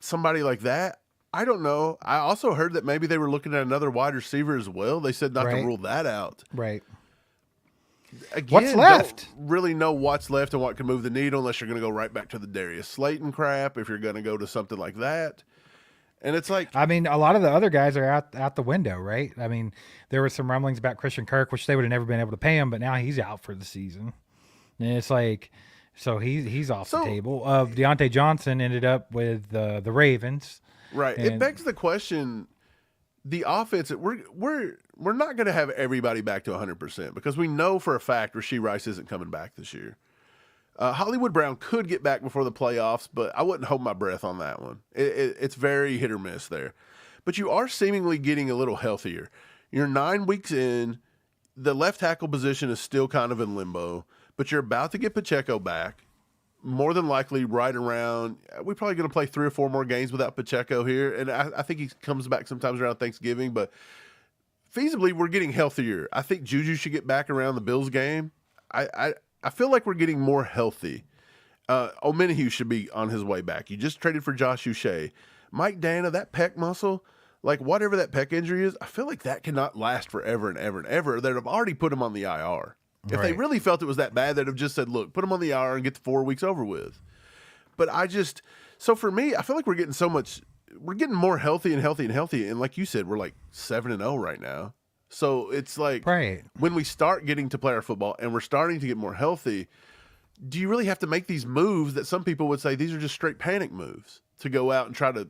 somebody like that. I don't know. I also heard that maybe they were looking at another wide receiver as well. They said not to rule that out. Right. Again, What's left? Don't really know what's left and what can move the needle unless you're going to go right back to the Darius Slayton crap, if you're going to go to something like that. And it's like, I mean, a lot of the other guys are out the window, right? I mean, there were some rumblings about Christian Kirk, which they would have never been able to pay him, but now he's out for the season. And it's like, so he's off the table. Deontay Johnson ended up with the Ravens. Right. It begs the question, the offense, we're not going to have everybody back to 100% because we know for a fact Rashee Rice isn't coming back this year. Hollywood Brown could get back before the playoffs, but I wouldn't hold my breath on that one. It's very hit or miss there. But you are seemingly getting a little healthier. You're 9 weeks in. The left tackle position is still kind of in limbo, but you're about to get Pacheco back. More than likely right around, we're probably going to play 3 or 4 more games without Pacheco here. And I think he comes back sometimes around Thanksgiving, but feasibly we're getting healthier. I think Juju should get back around the Bills game. I feel like we're getting more healthy. Omenihu should be on his way back. You just traded for Josh Uche. Mike Dana, that pec muscle, like whatever that pec injury is, I feel like that cannot last forever and ever and ever. They'd have already put him on the IR. If they really felt it was that bad, they'd have just said, look, put him on the IR and get the 4 weeks over with. But so for me, I feel like we're getting more healthy and healthy and healthy. And like you said, we're like 7-0 right now. So it's like when we start getting to play our football and we're starting to get more healthy, do you really have to make these moves that some people would say these are just straight panic moves to go out and try to,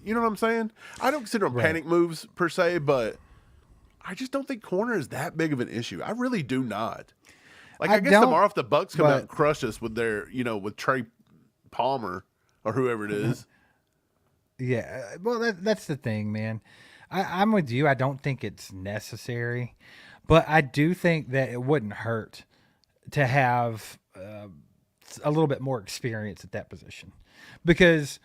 you know what I'm saying? I don't consider them panic moves per se, but I just don't think corner is that big of an issue. I really do not. Like, I I guess don't, tomorrow if the Bucs come out but and crush us with their, with Trey Palmer or whoever it is. yeah, well, that's the thing, man. I'm with you. I don't think it's necessary, but I do think that it wouldn't hurt to have a little bit more experience at that position, because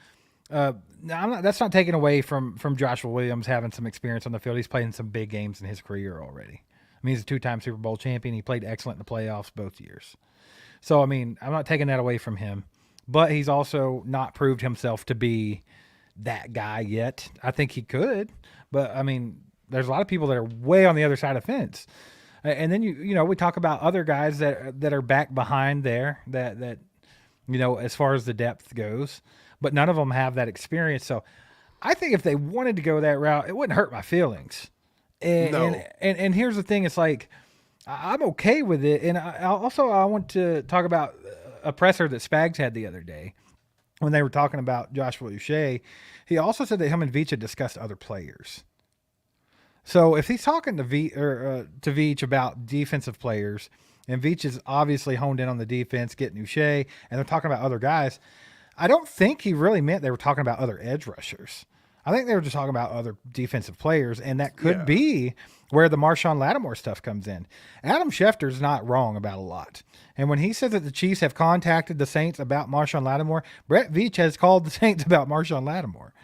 now that's not taken away from Joshua Williams having some experience on the field. He's played in some big games in his career already. I mean, he's a 2-time Super Bowl champion. He played excellent in the playoffs both years. So, I mean, I'm not taking that away from him, but he's also not proved himself to be that guy yet. I think he could, but I mean, there's a lot of people that are way on the other side of the fence. And then we talk about other guys that are back behind there that as far as the depth goes, but none of them have that experience. So I think if they wanted to go that route, it wouldn't hurt my feelings. And No. and here's the thing: it's like I'm okay with it. And I want to talk about a presser that Spags had the other day when they were talking about Joshua Uche. He also said that him and Veach had discussed other players. So if he's talking to Veach about defensive players, and Veach is obviously honed in on the defense, getting Uche, and they're talking about other guys, I don't think he really meant they were talking about other edge rushers. I think they were just talking about other defensive players, and that could be where the Marshawn Lattimore stuff comes in. Adam Schefter's not wrong about a lot. And when he says that the Chiefs have contacted the Saints about Marshawn Lattimore, Brett Veach has called the Saints about Marshawn Lattimore.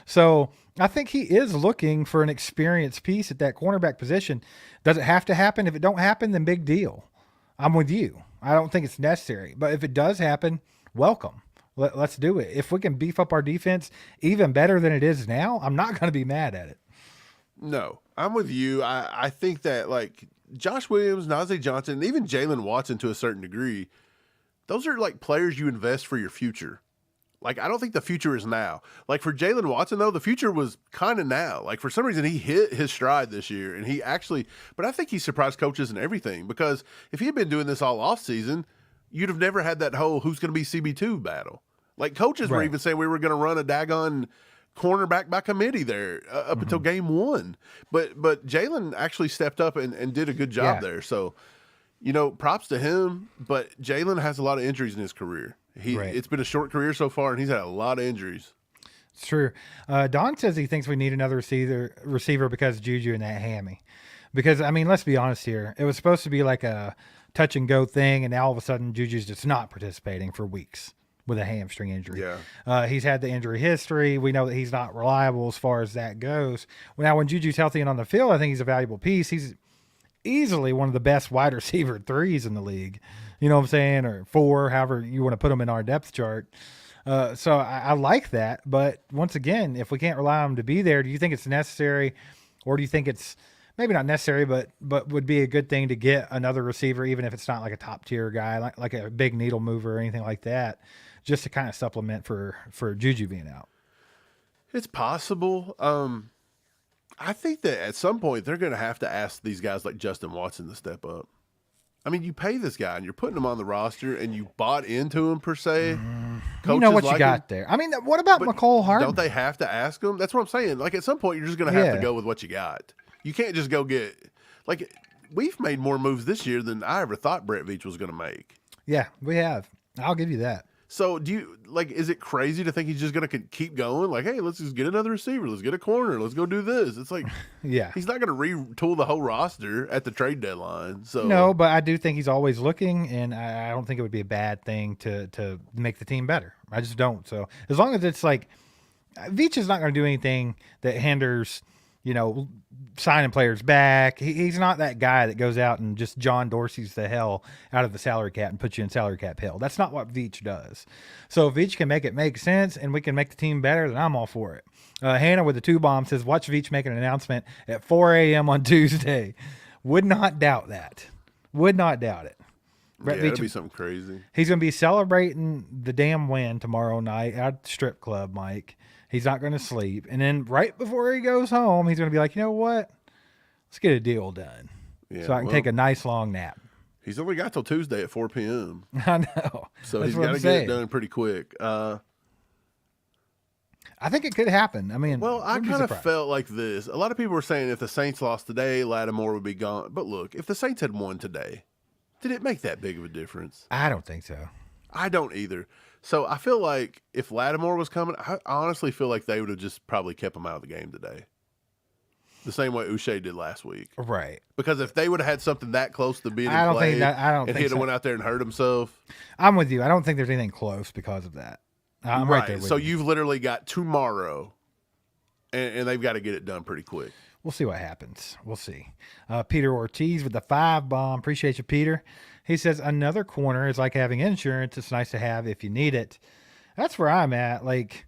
So I think he is looking for an experienced piece at that cornerback position. Does it have to happen? If it don't happen, then big deal. I'm with you. I don't think it's necessary. But if it does happen, welcome. Let's do it. If we can beef up our defense even better than it is now, I'm not going to be mad at it. No, I'm with you. I think that, like, Josh Williams, Najee Johnson, and even Jalen Watson to a certain degree, those are like players you invest for your future. Like, I don't think the future is now. Like, for Jalen Watson, though, the future was kind of now. Like, for some reason, he hit his stride this year, and but I think he surprised coaches and everything, because if he had been doing this all offseason, you'd have never had that whole who's going to be CB2 battle. Like, coaches were even saying we were going to run a daggone cornerback by committee there up until game one. But Jalen actually stepped up and did a good job there. So, props to him. But Jalen has a lot of injuries in his career. It's been a short career so far, and he's had a lot of injuries. It's true. Don says he thinks we need another receiver because of Juju and that hammy. Because, I mean, let's be honest here. It was supposed to be like a touch-and-go thing, and now all of a sudden Juju's just not participating for weeks with a hamstring injury. Yeah. He's had the injury history. We know that he's not reliable as far as that goes. Now, when Juju's healthy and on the field, I think he's a valuable piece. He's easily one of the best wide receiver threes in the league. You know what I'm saying? Or 4, however you want to put him in our depth chart. So I like that. But once again, if we can't rely on him to be there, do you think it's necessary, or do you think it's maybe not necessary, but would be a good thing to get another receiver, even if it's not like a top tier guy, like a big needle mover or anything like that, just to kind of supplement for Juju being out? It's possible. I think that at some point they're going to have to ask these guys like Justin Watson to step up. I mean, you pay this guy and you're putting him on the roster and you bought into him per se. You know what you got there. I mean, what about McCole Hardman? Don't they have to ask him? That's what I'm saying. Like, at some point you're just going to have to go with what you got. You can't just go get, like, we've made more moves this year than I ever thought Brett Veach was going to make. Yeah, we have. I'll give you that. So is it crazy to think he's just going to keep going? Like, hey, let's just get another receiver. Let's get a corner. Let's go do this. It's like, he's not going to retool the whole roster at the trade deadline. So no, but I do think he's always looking, and I don't think it would be a bad thing to make the team better. I just don't. So as long as it's like, Veach is not going to do anything that hinders, signing players back. He's not that guy that goes out and just John Dorsey's the hell out of the salary cap and puts you in salary cap hell. That's not what Veach does. So if Veach can make it make sense and we can make the team better, then I'm all for it. Hannah with the 2 bomb says, watch Veach make an announcement at 4 a.m. on Tuesday. Would not doubt that. Would not doubt it. Brett Veach, that'd be something crazy. He's going to be celebrating the damn win tomorrow night at the strip club, Mike. He's not going to sleep. And then right before he goes home, he's going to be like, you know what? Let's get a deal done so I can take a nice long nap. He's only got till Tuesday at 4 p.m. I know. So he's got to get it done pretty quick. I I think it could happen. I mean, Well, I wouldn't be kind of surprised. felt like this. A lot of people were saying if the Saints lost today, Lattimore would be gone. But look, if the Saints had won today, did it make that big of a difference? I don't think so. I don't either. So I feel like if Lattimore was coming, I honestly feel like they would have just probably kept him out of the game today. The same way Uche did last week. Right. Because if they would have had something that close to being I in don't play, think that. I don't and think he'd so. have went out there and hurt himself. I'm with you. I don't think there's anything close because of that. I'm right there with So you. you've literally got tomorrow, and they've got to get it done pretty quick. We'll see what happens. We'll see. Peter Ortiz with the 5 bomb. Appreciate you, Peter. He says, another corner is like having insurance. It's nice to have if you need it. That's where I'm at. Like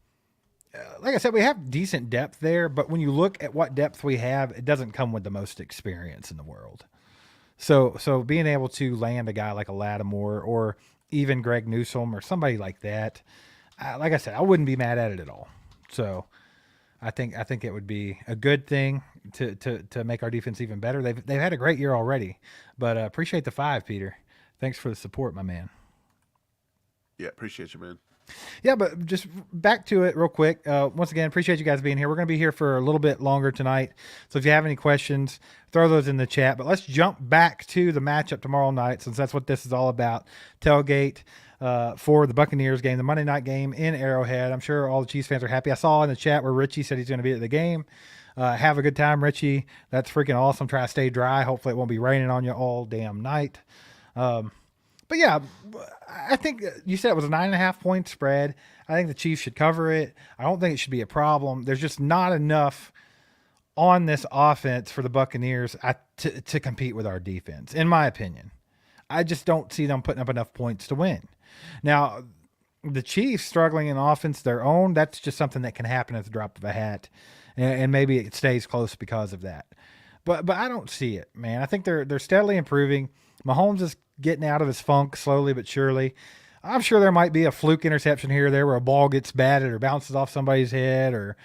I said, we have decent depth there, but when you look at what depth we have, it doesn't come with the most experience in the world. So being able to land a guy like a Lattimore or even Greg Newsome or somebody like that, like I said, I wouldn't be mad at it at all. So I think it would be a good thing to make our defense even better. They've had a great year already, but appreciate the 5, Peter. Thanks for the support, my man. Yeah, appreciate you, man. Yeah, but just back to it real quick. Once again, appreciate you guys being here. We're going to be here for a little bit longer tonight. So if you have any questions, throw those in the chat. But let's jump back to the matchup tomorrow night, since that's what this is all about. Tailgate for the Buccaneers game, the Monday night game in Arrowhead. I'm sure all the Chiefs fans are happy. I saw in the chat where Richie said he's going to be at the game. Have a good time, Richie. That's freaking awesome. Try to stay dry. Hopefully it won't be raining on you all damn night. But yeah, I think you said it was a 9.5 point spread. I think the Chiefs should cover it. I don't think it should be a problem. There's just not enough on this offense for the Buccaneers to compete with our defense, in my opinion. I just don't see them putting up enough points to win. Now, the Chiefs struggling in offense their own, that's just something that can happen at the drop of a hat, and maybe it stays close because of that. But I don't see it, man. I think they're steadily improving. Mahomes is getting out of his funk slowly but surely. I'm sure there might be a fluke interception here or there where a ball gets batted or bounces off somebody's head or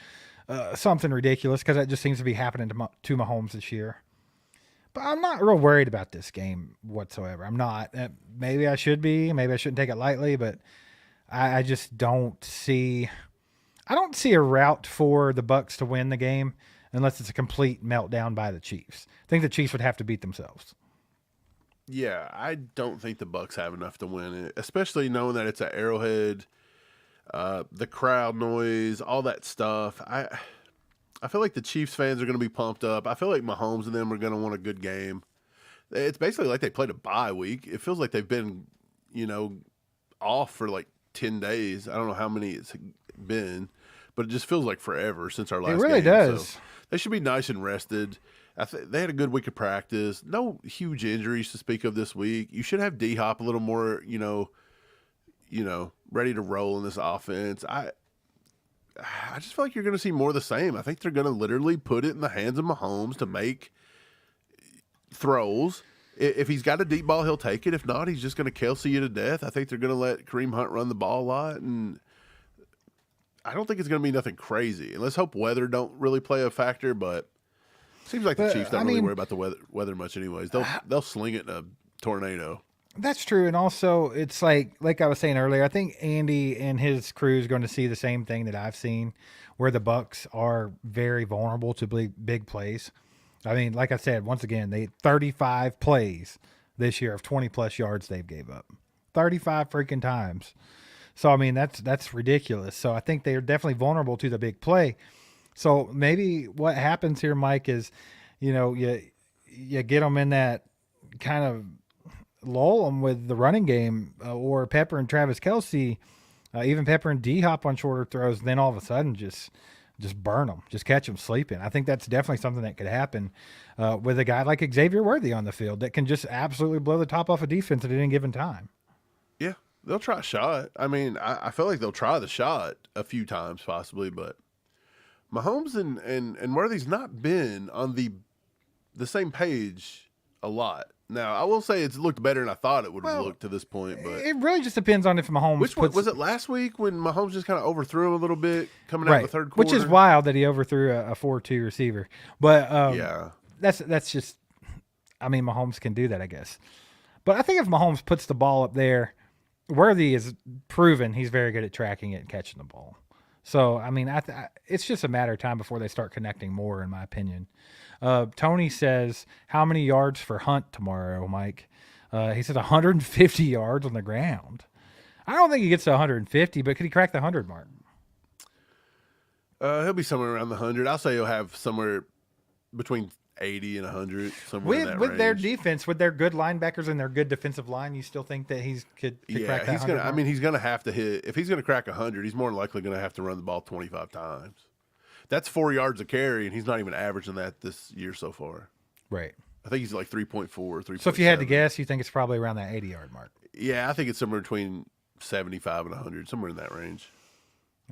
something ridiculous, because that just seems to be happening to Mahomes this year. But I'm not real worried about this game whatsoever. I'm not. Maybe I should be. Maybe I shouldn't take it lightly, but I just don't see – I don't see a route for the Bucs to win the game unless it's a complete meltdown by the Chiefs. I think the Chiefs would have to beat themselves. Yeah, I don't think the Bucs have enough to win it, especially knowing that it's at Arrowhead, the crowd noise, all that stuff. I feel like the Chiefs fans are going to be pumped up. I feel like Mahomes and them are going to want a good game. It's basically like they played a bye week. It feels like they've been, off for like 10 days. I don't know how many it's been, but it just feels like forever since our last game. It really does. So they should be nice and rested. They had a good week of practice. No huge injuries to speak of this week. You should have D-Hop a little more, ready to roll in this offense. I just feel like you're going to see more of the same. I think they're going to literally put it in the hands of Mahomes to make throws. If he's got a deep ball, he'll take it. If not, he's just going to Kelsey you to death. I think they're going to let Kareem Hunt run the ball a lot, and I don't think it's going to be nothing crazy. And let's hope weather don't really play a factor, but seems like the Chiefs don't really worry about the weather much anyways. They'll sling it in a tornado. That's true. And also, it's like I was saying earlier, I think Andy and his crew is going to see the same thing that I've seen, where the Bucs are very vulnerable to big plays. I mean, like I said, once again, they 35 plays this year of 20-plus yards they've gave up. 35 freaking times. So, I mean, that's ridiculous. So, I think they are definitely vulnerable to the big play. So, maybe what happens here, Mike, is, you get them in that kind of lull them with the running game, or Pepper and Travis Kelce, even Pepper and D-Hop on shorter throws, and then all of a sudden just burn them, just catch them sleeping. I think that's definitely something that could happen with a guy like Xavier Worthy on the field that can just absolutely blow the top off a defense at any given time. Yeah, they'll try a shot. I mean, I feel like they'll try the shot a few times possibly, but Mahomes and Worthy's not been on the same page a lot. Now, I will say it's looked better than I thought it would have looked to this point. But it really just depends on if Mahomes Which one was it last week when Mahomes just kind of overthrew him a little bit coming out of the third quarter? Which is wild that he overthrew a 4-2 receiver. But yeah, that's just, I mean, Mahomes can do that, I guess. But I think if Mahomes puts the ball up there, Worthy is proven he's very good at tracking it and catching the ball. So, I mean, it's just a matter of time before they start connecting more, in my opinion. Tony says, how many yards for Hunt tomorrow, Mike? He said 150 yards on the ground. I don't think he gets to 150, but could he crack the 100 mark? He'll be somewhere around the 100. I'll say he'll have somewhere between 80 and 100, somewhere in that With range. their defense, with their good linebackers and their good defensive line, you still think that he could crack that 100 mark? I mean, he's gonna have to hit. If he's gonna crack 100, he's more than likely gonna have to run the ball 25 times. That's 4 yards a carry, and he's not even averaging that this year so far. Right. I think he's like 3.4, 3.7. So if you had to guess, you think it's probably around that 80-yard mark? Yeah, I think it's somewhere between 75 and 100, somewhere in that range.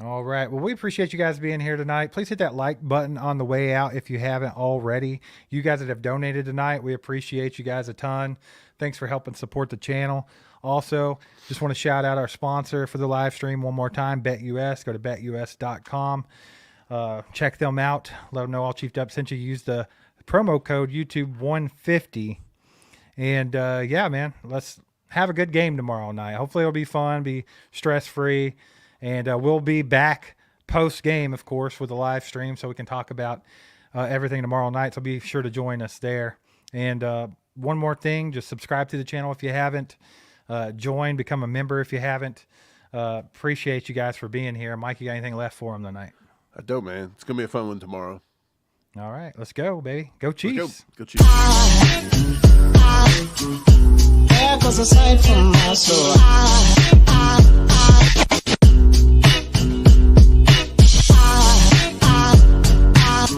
All right. Well, we appreciate you guys being here tonight. Please hit that like button on the way out if you haven't already. You guys that have donated tonight, we appreciate you guys a ton. Thanks for helping support the channel. Also, just want to shout out our sponsor for the live stream one more time, BetUS. Go to betus.com. Check them out. Let them know All Chiefed Up sent you. Use the promo code YouTube150. And, yeah, man, let's have a good game tomorrow night. Hopefully it'll be fun, be stress-free. And we'll be back post-game, of course, with the live stream so we can talk about everything tomorrow night. So be sure to join us there. And one more thing, just subscribe to the channel if you haven't. Join, become a member if you haven't. Appreciate you guys for being here. Mike, you got anything left for them tonight? I don't, man. It's going to be a fun one tomorrow. All right, let's go, baby. Go Chiefs. Go Chiefs. There goes a sight from my soul.